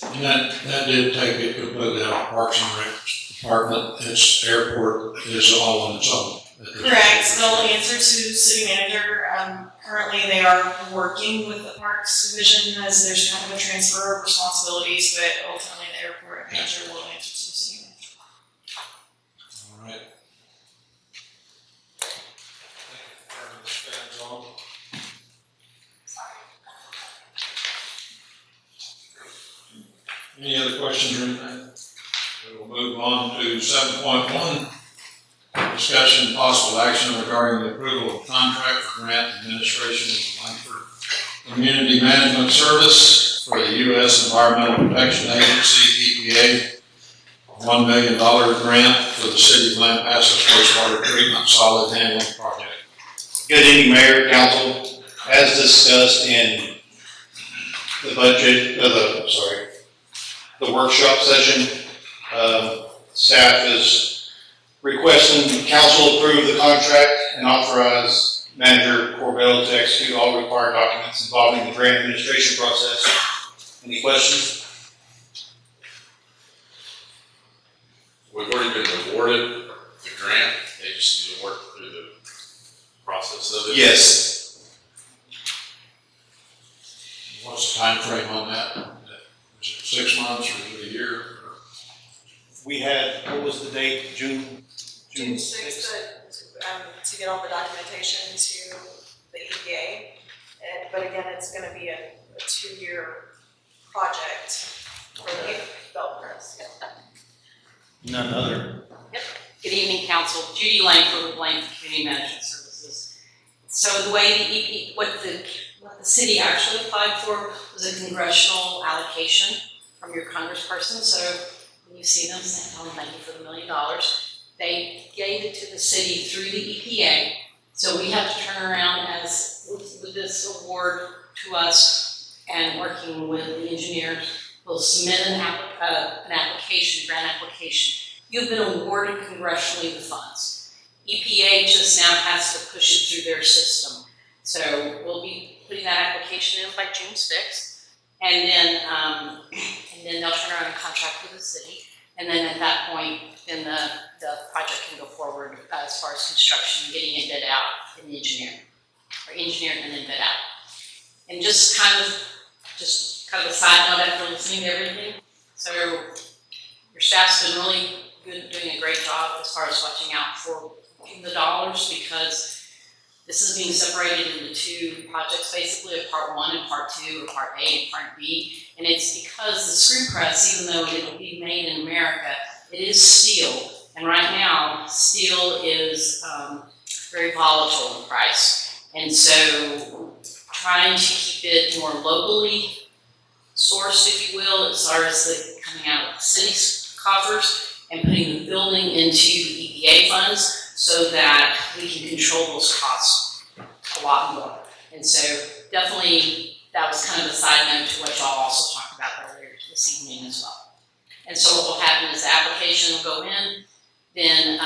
And that did take it completely out of Parks and Rec department. Its airport is all on its own. Correct, they'll answer to city manager Currently, they are working with the Parks Division as there's kind of a transfer of responsibilities, but ultimately the airport manager will answer to the city manager. All right. Any other questions or anything? We will move on to 7.1, discussion and possible action regarding the approval of contract for grant administration with the Langford Community Management Service for the U.S. Environmental Protection Agency, EPA, $1 million grant for the city of Lampasas wastewater treatment solid handling project. Good evening, Mayor, Council. As discussed in the budget, the workshop session, staff is requesting council approve the contract and authorize Manager Corbell to execute all required documents involving the grant administration process. Any questions? We've already been awarded the grant, they just need to work through the process of it. Yes. What's the time frame on that? Is it 6 months or is it a year? We had, what was the date? June June 6th, to get all the documentation to the EPA. But again, it's gonna be a 2-year project for the belt press. None other. Good evening, council. Judy Langford with Langford Community Management Services. So the way the what the city actually applied for was a congressional allocation from your congressperson. So when you see them saying, "Oh, thank you for the $1 million," they gave it to the city through the EPA. So we have to turn around as with this award to us and working with the engineers, we'll submit an application, grant application. You've been awarded congressionally the funds. EPA just now has to push it through their system. So we'll be putting that application in by June 6th. And then they'll turn around and contract with the city. And then at that point, then the project can go forward as far as construction, getting it bid out and engineering and then bid out. And just kind of a side note after listening to everything. So your staff's been really good, doing a great job as far as watching out for the dollars, because this is being separated into 2 projects, basically a part 1 and part 2, or part A and part B. And it's because the screw press, even though it will be made in America, it is steel. And right now, steel is very volatile in price. And so trying to keep it more locally sourced, if you will, as far as the coming out of the city's coffers and putting the building into the EPA funds so that we can control those costs a lot more. And so definitely that was kind of a side note to what y'all also talked about earlier this evening as well. And so what will happen is the application will go in, then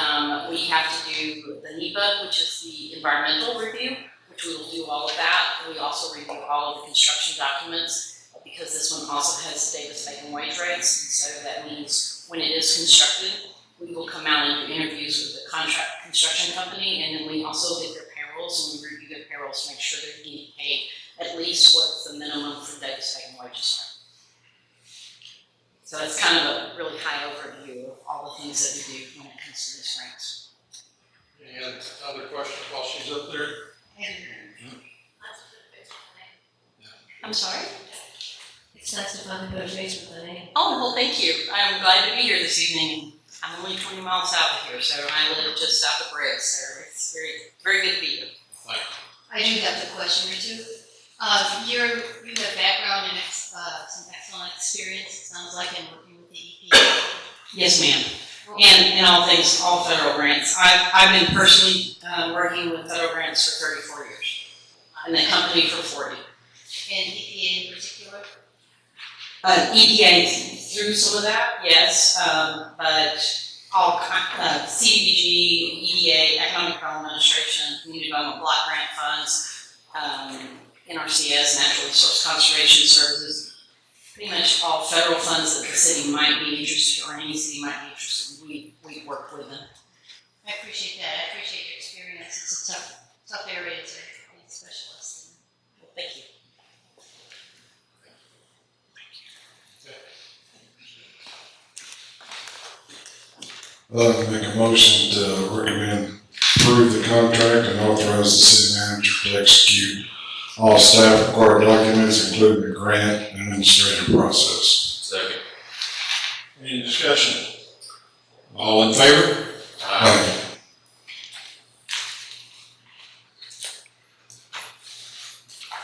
we have to do the NEPA, which is the environmental review, which we will do all of that. We also review all of the construction documents, because this one also has Davis-Bacon wage rates. And so that means when it is constructed, we will come out and do interviews with the contract construction company, and then we also get their payrolls and we review their payrolls to make sure they're getting paid at least what the minimum for Davis-Bacon wages are. So that's kind of a really high overview of all the things that we do when it comes to these grants. Any other questions while she's up there? I'm sorry? It's nice to finally put a face with the name. Oh, well, thank you. I'm glad to be here this evening. I'm only 20 miles south of here, so I live just south of Briggs, so it's very, very good to be here. Thank you. I do have a question or two. You have background in some excellent experience, it sounds like, in working with the EPA. Yes, ma'am. And in all things, all federal grants. I've been personally working with federal grants for 34 years, and the company for 40. And EPA in particular? EPA through some of that, yes, but all CDBG, EDA, Economic Development Administration, Community Development Block Grant Funds, NRCS, Natural Resource Conservation Services, pretty much all federal funds that the city might be interested, or any city might be interested in, we work with them. I appreciate that. I appreciate your experience. It's a tough area to be, especially Make a motion to recommend approve the contract and authorize the city manager to execute all staff required documents, including the grant and administrative process. Second. Any discussion? All in favor? Aye.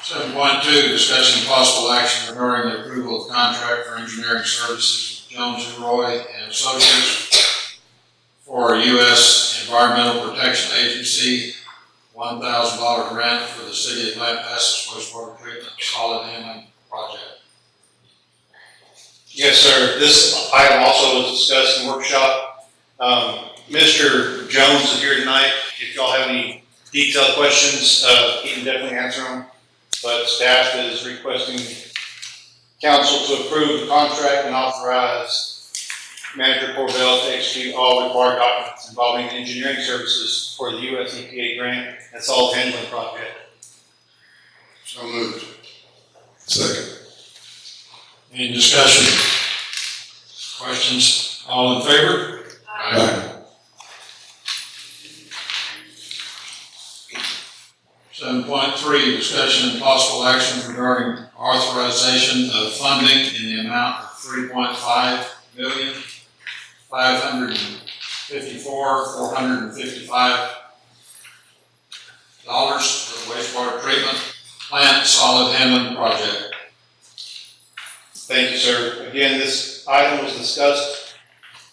Seven point two, discussion of possible action regarding the approval of contract for engineering services with Jones and Roy and Associates for U.S. Environmental Protection Agency, $1,000 grant for the city of Lampasas wastewater treatment solid handling project. Yes, sir. This item also was discussed in the workshop. Mr. Jones is here tonight. If y'all have any detailed questions, he can definitely answer them. But staff is requesting council to approve the contract and authorize Manager Corbell to execute all required documents involving engineering services for the U.S. EPA grant and solid handling project. So moved. Second. Any discussion? Questions? All in favor? Aye. 7.3, discussion and possible action regarding authorization of funding in the amount of $3.5 million, $554,455 for the wastewater treatment plant solid handling project. Thank you, sir. Again, this item was discussed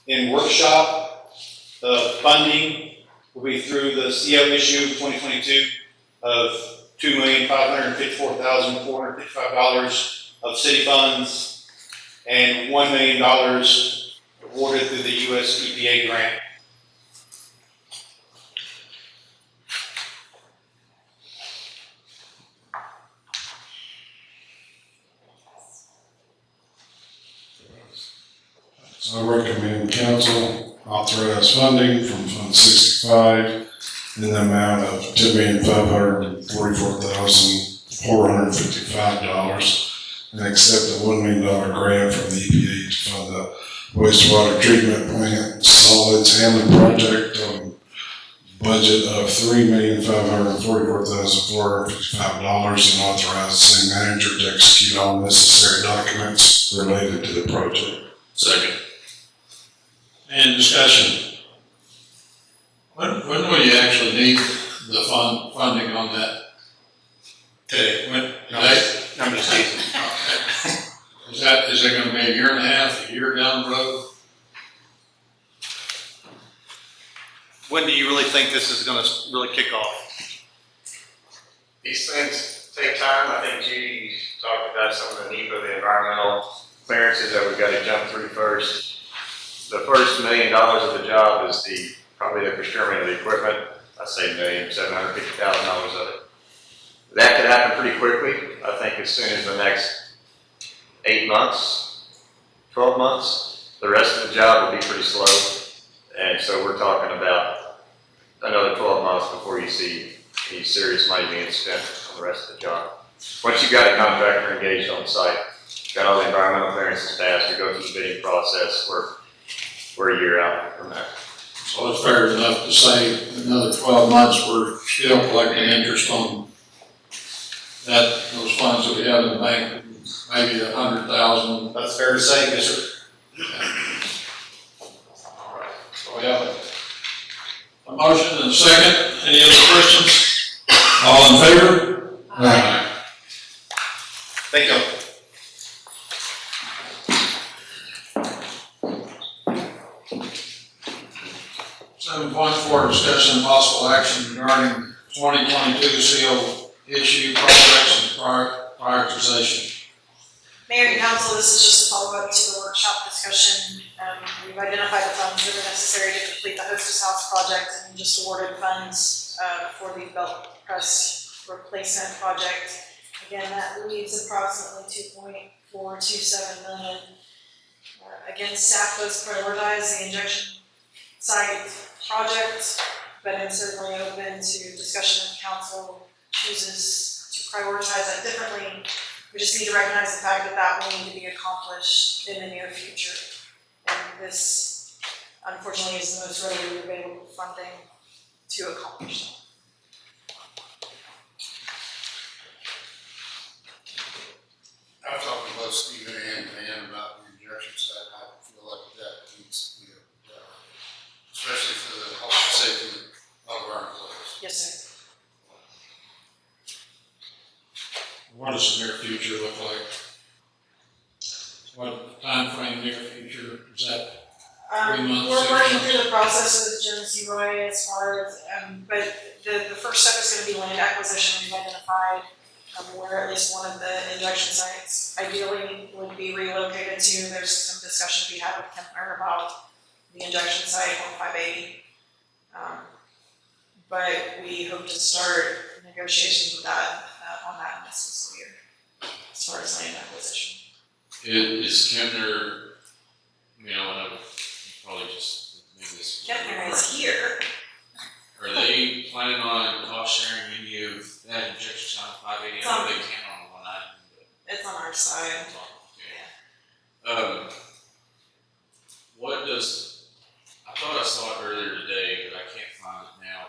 in workshop. The funding will be through the CO issue 2022 of $2,554,455 of city funds and $1 million awarded through the U.S. EPA grant. So I recommend council authorize funding from Fund 65 in the amount of $2,544,455 and accept a $1 million grant from the EPA to fund the wastewater treatment plant solids handling project on budget of $3,544,455 and authorize the city manager to execute all necessary documents related to the project. Second. And discussion. When will you actually need the funding on that? Today. Today? I'm just teasing. Is it gonna be a year and a half, a year down the road? When do you really think this is going to really kick off? These things take time. I think Judy talked about some of the NEPA, the environmental clearances that we've got to jump through first. The first $1 million of the job is probably the procurement of the equipment. I say $1,750,000 of it. That could happen pretty quickly. I think as soon as the next 8 months, 12 months, the rest of the job will be pretty slow. And so we're talking about another 12 months before you see any serious money being spent on the rest of the job. Once you've got a contractor engaged on site, got all the environmental clearances passed, you go through the bidding process, we're a year out from that. So it's fair enough to say another 12 months, we're still collecting interest on those funds that we have in the bank, maybe 100,000. That's fair to say, yes, sir. All right, so we have a motion and a second. Any other questions? All in favor? Aye. Thank you. 7.4, discussion and possible action regarding 2022 CO issue projects and prioritization. Mayor and council, this is just a follow-up to the workshop discussion. We've identified the funds that are necessary to complete the Hostess House project and just awarded funds for the belt press replacement project. Again, that leaves approximately $2.427 million. Again, staff does prioritize the injection site project, but I'm certainly open to discussion if council chooses to prioritize that differently. We just need to recognize the fact that that will need to be accomplished in the near future. And this unfortunately is the most readily available funding to accomplish that. I've talked to both Stephen and Dan about the injection site, I feel like that needs to be a priority, especially for the health and safety of our employees. Yes, sir. What does the near future look like? What time frame near future, is that 3 months, We're 6 working months? through the process with Jim Seroy as far as, but the first step is gonna be land acquisition. We've identified where at least one of the injection sites ideally would be relocated to. There's some discussion to be had with Kempner about the injection site on 580. But we hope to start negotiations with that, on that in this fiscal year, as far as land acquisition. Is Kemner, I know you probably just made this. Kempner is here. Are they planning on cost sharing any of that injection on 580? I know they can on 190, but. It's on our side. What does, I thought I saw it earlier today, but I can't find it now.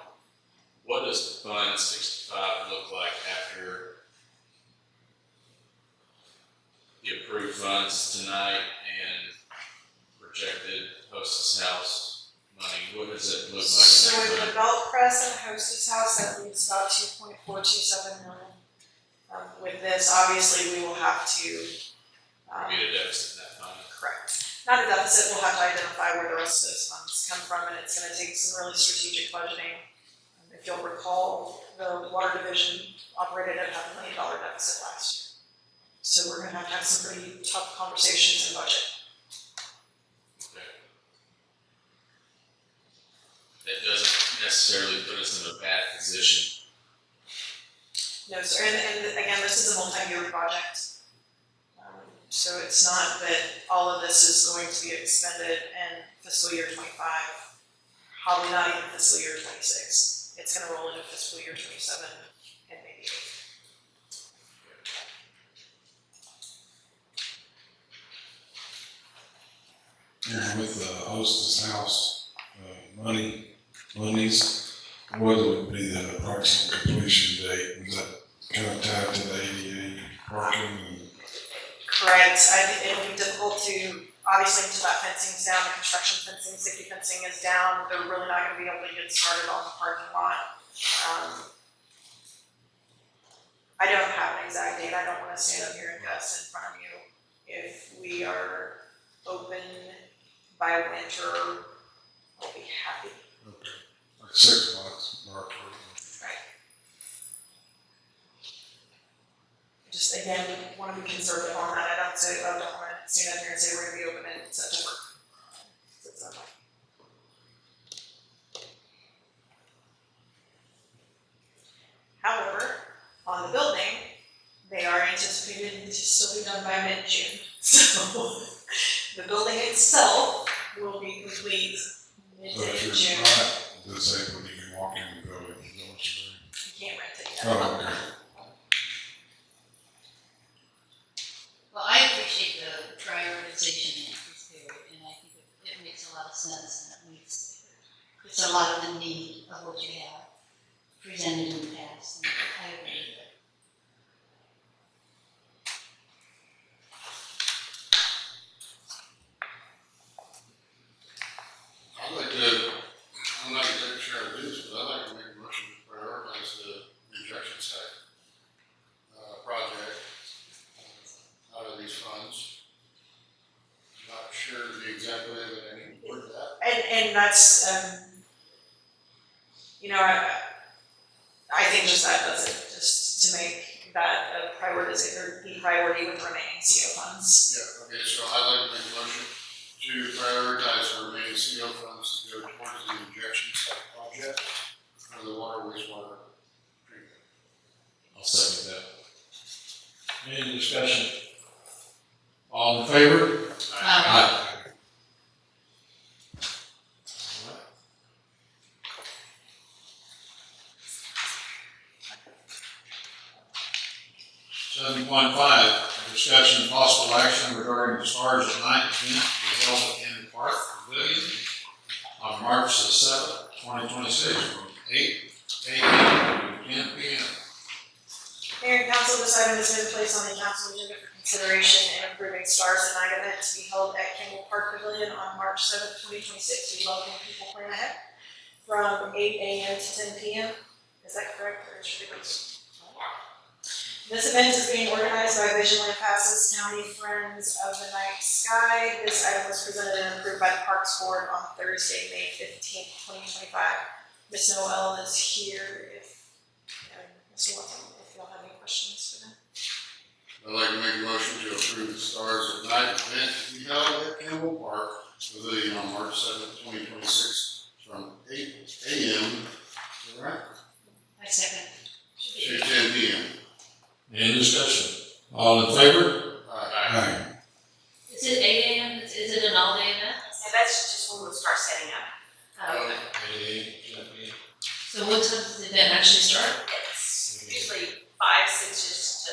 What does Fund 65 look like after the approved funds tonight and projected Hostess House money? What does it look like? So with the belt press and hostess house, that leaves about 2.427 million. With this, obviously, we will have to, Be a deficit in that fund. correct. Not a deficit, we'll have to identify where the rest of those funds come from, and it's gonna take some really strategic budgeting. If you'll recall, the water division operated at $500 million deficit last year. So we're gonna have some pretty tough conversations in budget. Okay. That doesn't necessarily put us in a bad position. No, sir, and again, this is a multi-year project. So it's not that all of this is going to be expended in fiscal year 25, probably not even fiscal year 26. It's gonna roll into fiscal year 27 and maybe 8. And with the hostess house, monies, what would be the approximate completion date? Is that kind of tied to the ADA parking and? Correct, it'll be difficult to, obviously until that fencing's down, the construction fencing, safety fencing is down, they're really not gonna be able to get started on the parking lot. I don't have an exact date, I don't wanna stand up here and guess in front of you. If we are open by winter, I'll be happy. Okay, like 6 months, March. Right. Just again, want to be conservative on that. I don't want to stand up here and say we're going to be open in September. It's not like. However, on the building, they are anticipated to still be done by mid-June. So the building itself will be complete So if you're mid-June. not disabled, you can walk in the building, is that what you're saying? You can't rent it yet. Oh, okay. Well, I appreciate the prioritization in this period, and I think it makes a lot of sense, and it makes, it's a lot of the need of what you have presented in the past, and I agree with it. I'd like to, I'm not exactly sure how to do this, but I'd like to make a motion to prioritize the injection site, project, out of these funds. Not sure the exact way that I need to word that. And that's, I think just that does it, just to make that a priority, or the priority with remaining CO funds. Yeah, okay, so I'd like to make a motion to prioritize the remaining CO funds to go towards the injection site project for the water wastewater treatment. I'll second that. Any discussion? All in favor? Aye. Seven point five, discussion and possible action regarding the Stars at Night event to be held at Cannon Park Pavilion March the 7th, 2026, from 8 a.m. to 10 p.m. Mayor and council, this item has been placed on the council agenda for consideration and approving Stars at Night event to be held at Campbell Park Pavilion on March 7th, 2026. We welcome people plan ahead from 8 a.m. to 10 p.m. Is that correct, or should it be? This event is being organized by Vision Lampasas County Friends of the Night Sky. This item was presented and approved by the Parks Board on Thursday, May 15th, 2025. Ms. Noel is here if, Mr. Watson, if y'all have any questions for them. I'd like to make a motion to approve the Stars at Night event to be held at Campbell Park Pavilion on March 7th, 2026, from 8 a.m. to I second. 10 p.m. Any discussion? All in favor? Aye. Is it 8 a.m.? Is it an all-day event? And that's just when we'll start setting up. Oh, okay. 8 a.m. to 10 p.m. So what time does the event actually start? It's usually 5, 6 to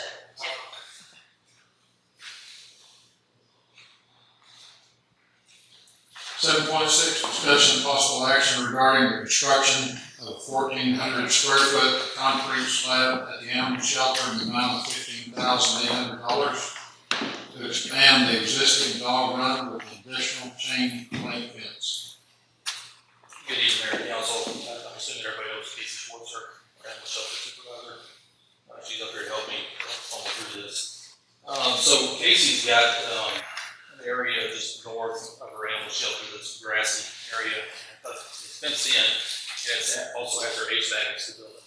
10. 7.6, discussion and possible action regarding the construction of 1,400 square foot concrete slab at the animal shelter in the amount of $15,800 to expand the existing dog run with an additional chain link fence. Good evening, Mayor and Council. I'm assuming everybody knows Casey Schwartzer, our animal shelter supervisor. She's up here to help me follow through this. So Casey's got an area just north of her animal shelter that's a grassy area. It's fenced in. It also has her HVAC next to the building.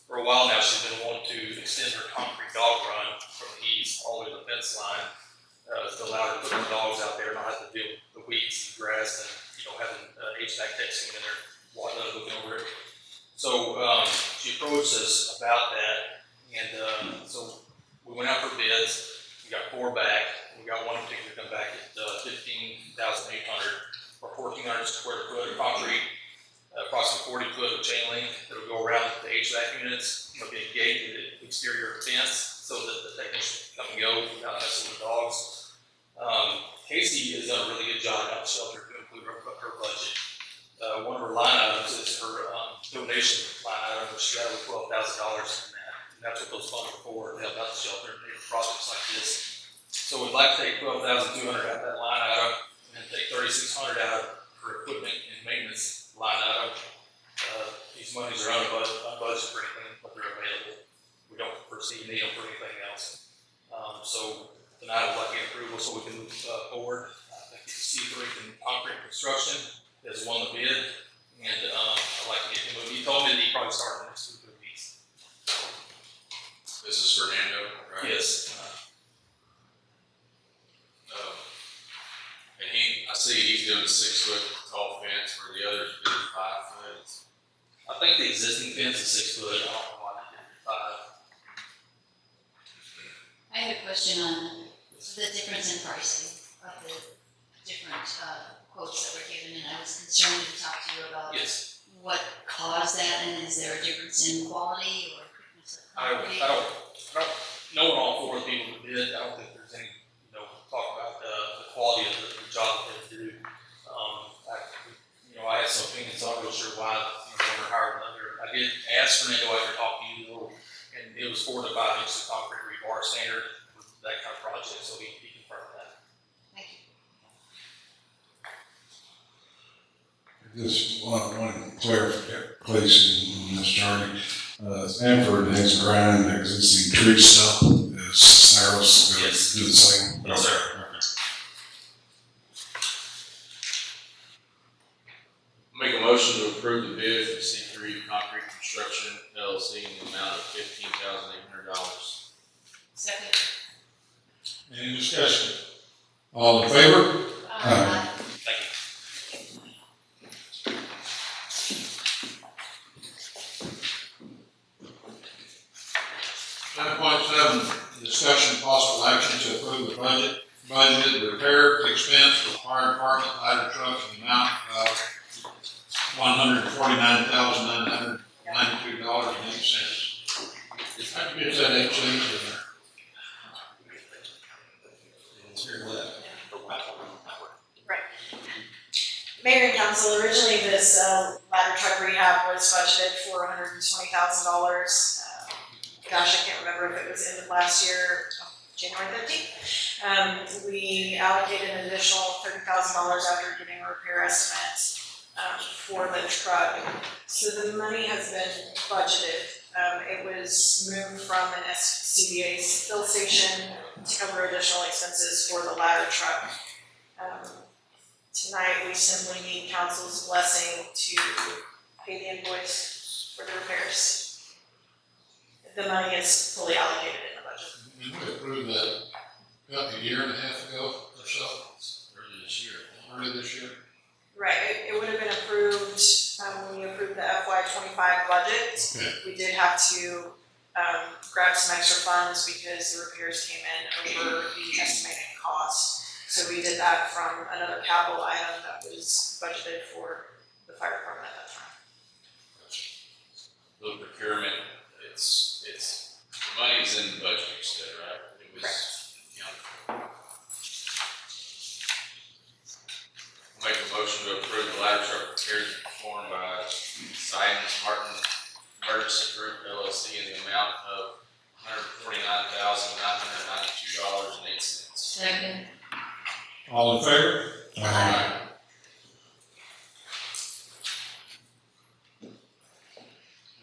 For a while now, she's been wanting to extend her concrete dog run from the east all the way to the fence line to allow her to put her dogs out there and not have to deal with the weeds and grass and having HVAC techs in there looking over it. So she approached us about that, and so we went out for bids. We got 4 back. We got one in particular come back at $15,800 or 1,400 square foot of concrete. Approximately 40 foot of chain link that'll go around the HVAC units. There'll be a gated exterior fence so that the technicians can come and go without messing with dogs. Casey has done a really good job at the shelter to include her budget. One of her line items is her donation line item, which she got over $12,000 in that. And that's what those funds are for, to help out the shelter and pay for projects like this. So we'd like to take $12,200 out of that line item and take $3,600 out of her equipment and maintenance line item. These monies are unbudgeted for anything, but they're available. We don't foresee need them for anything else. So tonight I'd like to get approval so we can move forward. I think the C3 concrete construction has won the bid, and I'd like to get him moved. He told me that he probably start in the next 2 or 3 weeks. This is Fernando, right? Yes. And I see he's doing a 6 foot tall fence where the others do 5 foot. I think the existing fence is 6 foot. I don't know why they did 5. I have a question on the difference in pricing of the different quotes that were given, and I was concerned to talk to you about Yes. what caused that, and is there a difference in quality or thickness of I concrete? don't, knowing all 4 of the people that did, I don't think there's any, talk about the quality of the job that they do. I had some opinions, so I'm not real sure why, one or higher than another. I did ask Fernando after talking to you, though, and it was 4 to 5 inches of concrete rebar standard for that kind of project, so he confirmed that. Thank you. Just one clarification, Ms. Jardy. Stanford has grind existing tree stump, is Saros going to do the same? Yes, sir. Okay. Make a motion to approve the bid for C3 Concrete Construction LLC in the amount of $15,800. Second. Any discussion? All in favor? Aye. Thank you. 10.7, discussion and possible action to approve the budgeted repair expense for the fire department ladder truck in the amount of $149,992.08. I can get that 8 cents in there. Here, left. Mayor and council, originally this ladder truck rehab was budgeted for $120,000. Gosh, I can't remember if it was end of last year, January 13th. We allocated an additional $30,000 after getting a repair estimate for the truck. So the money has been budgeted. It was moved from an SCBA fill station to cover additional expenses for the ladder truck. Tonight, we simply need council's blessing to pay the invoice for the repairs. The money is fully allocated in the budget. And we approved that about a year and a half ago or so, Early this year. early this year. Right, it would have been approved, when we approved the FY '25 budget. Okay. We did have to, grab some extra funds because the repairs came in over the estimated cost. So we did that from another capital item that was budgeted for the fire department at that time. The procurement, it's, the money's in the budget, you said, right? It was, Make a motion to approve the ladder truck repairs performed by Sidons Martin Emergency Group LLC in the amount of $149,992.08. Second. All in favor? Aye.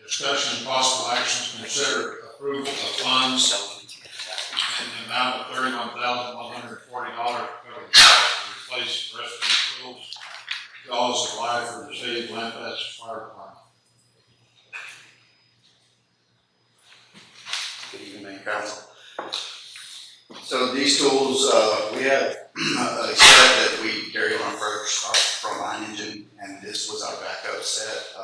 Discussion and possible actions to consider approval of funds in the amount of $31,140 to cover the cost to replace rescue tools, jaws of life for the city of Lampasas Fire Department. Good evening, Mayor Council. So these tools, we have a set that we carry on first, our frontline engine, and this was our backup set.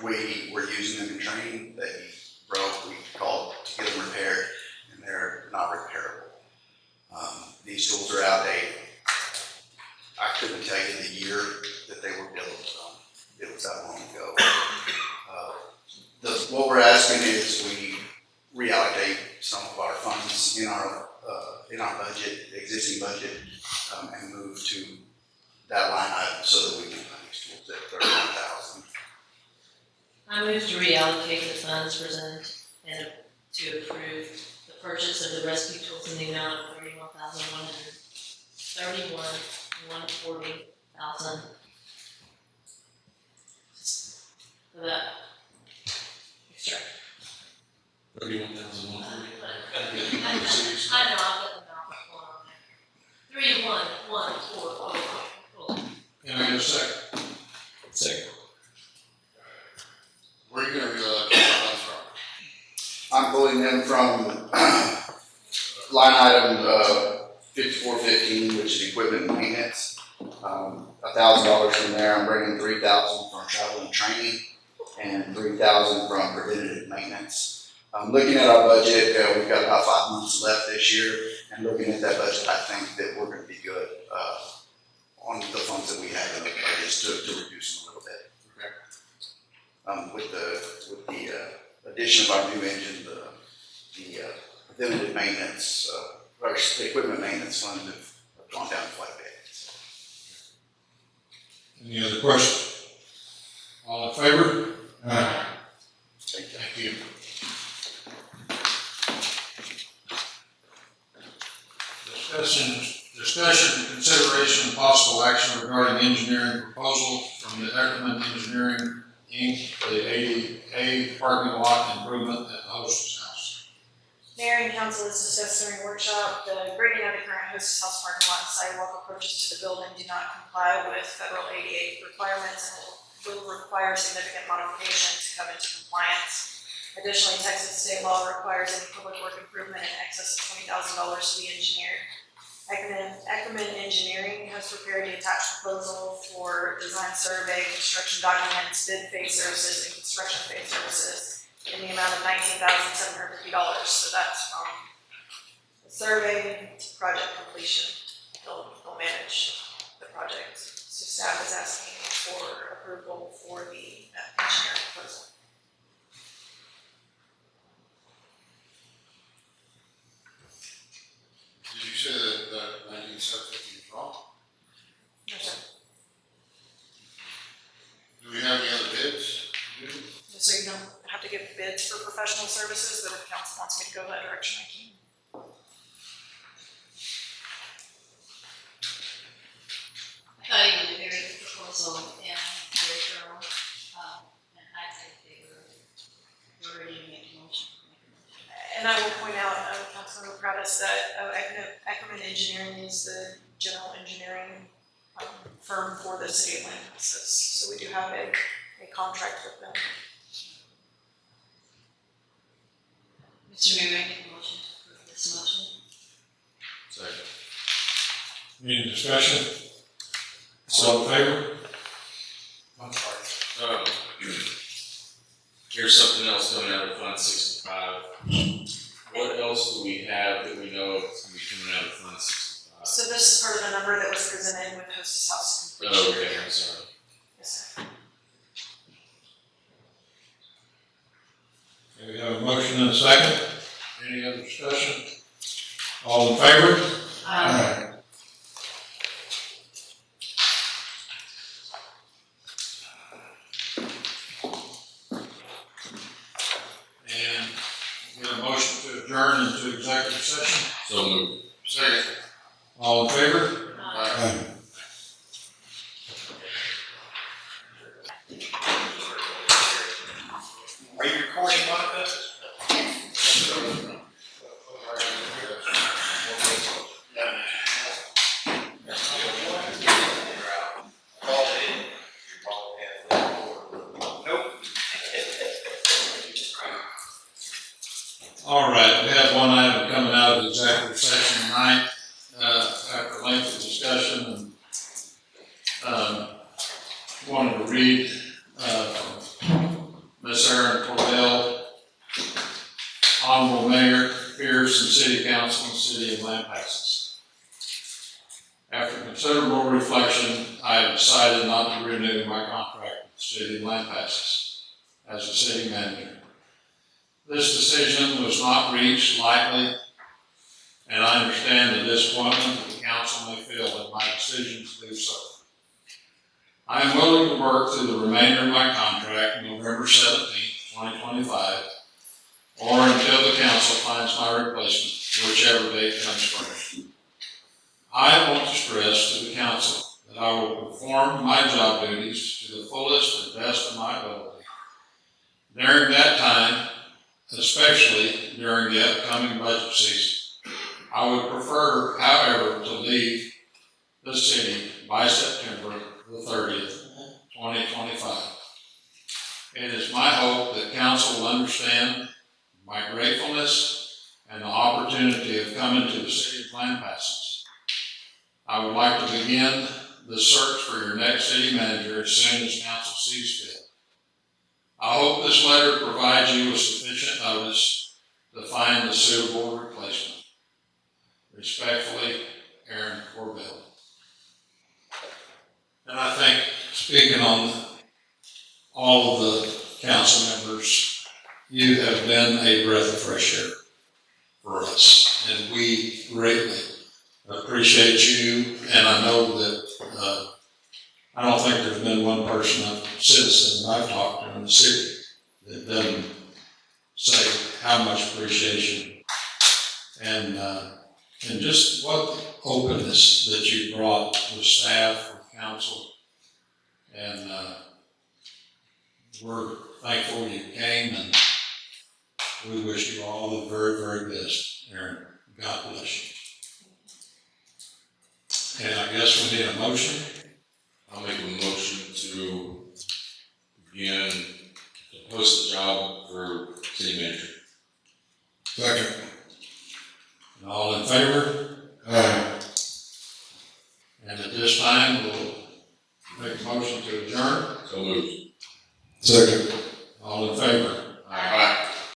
We were using them in training. They broke. We called to get them repaired, and they're not repairable. These tools are outdated. I couldn't tell you the year that they were built. It was that long ago. What we're asking is we reallocate some of our funds in our budget, existing budget, and move to that line item so that we can fund these tools at $31,000. I move to reallocate the funds presented and to approve the purchase of the rescue tools in the amount of $31,140,000. For that extra. 31,140. I know, I'll put the number on there. 31140. Can I get a second? Second. Where are you gonna reallocate the funds from? I'm pulling them from line item 5415, which is equipment and maintenance. $1,000 from there. I'm bringing $3,000 from travel and training, and $3,000 from preventative maintenance. Looking at our budget, we've got about 5 months left this year, and looking at that budget, I think that we're going to be good on the funds that we have in the budget to reduce them a little bit. Okay. With the addition of our new engine, the preventative maintenance, or equipment maintenance fund have gone down quite a bit. Any other questions? All in favor? Aye. Thank you. Thank you. Discussion and consideration of possible action regarding engineering proposal from the Ackerman Engineering Inc. for the ADA parking lot improvement at the hostess house. Mayor and council has discussed during workshop, the grading of the current hostess house parking lot and sidewalk approaches to the building do not comply with federal ADA requirements and will require significant modification to come into compliance. Additionally, Texas state law requires any public work improvement in excess of $20,000 to be engineered. Ackerman Engineering has prepared the attached proposal for design survey, construction documents, bid phase services, and construction phase services in the amount of $19,750. So that's from the survey to project completion. They'll manage the project. So staff is asking for approval for the engineering proposal. Did you say that 1950 is wrong? No, sir. services, that if council wants me to go that direction, I can. I thought he did a very good proposal, and very thorough, and I think they were ready to make a motion. And I will point out, Councilmember Proutis, that Ackerman Engineering is the general engineering firm for the city of Lampasas. So we do have a contract with them. Mr. Mayor, I make a motion to approve this motion. Second. Any discussion? All in favor? I'm sorry. Here's something else coming out of Fund 65. What else do we have that we know is going to be coming out of Fund 65? So this is part of the number that was presented with Hostess House completion. Oh, okay, I'm sorry. Yes, sir. Okay, we have a motion and a second. Any other discussion? All in favor? Aye. And we have a motion to adjourn into executive session. So moved. Second. All in favor? Aye. Are you recording, Monica? All right, we have one item coming out of executive session tonight, after lengthy discussion, and, wanted to read, from Ms. Erin Cordell, Honorable Mayor, Pierce, and City Council in the City of Lampasas. After considerable reflection, I have decided not to renew my contract with the City of Lampasas as a city manager. This decision was not reached lightly, and I understand the disappointment that the council may feel at my decision to do so. I am willing to work through the remainder of my contract, November 17th, 2025, or until the council finds my replacement, whichever date comes first. I want to stress to the council that I will perform my job duties to the fullest and best of my ability. During that time, especially during the upcoming budget season, I would prefer, however, to leave the city by September the 30th, 2025. It is my hope that council will understand my gratefulness and the opportunity of coming to the city of Lampasas. I would like to begin the search for your next city manager as soon as council sees fit. I hope this letter provides you with sufficient notice to find a suitable replacement. Respectfully, Aaron Corbell. And I think, speaking on all of the council members, you have been a breath of fresh air for us, and we greatly appreciate you. And I know that I don't think there's been one person, a citizen that I've talked to in the city that doesn't say how much appreciation and just what openness that you brought with staff, with council. And we're thankful you came, and we wish you all the very, very best, Aaron. God bless you. And I guess we need a motion. I'll make a motion to begin to post the job for city manager. Second. And all in favor? Aye. And at this time, we'll make a motion to adjourn. So moved. Second.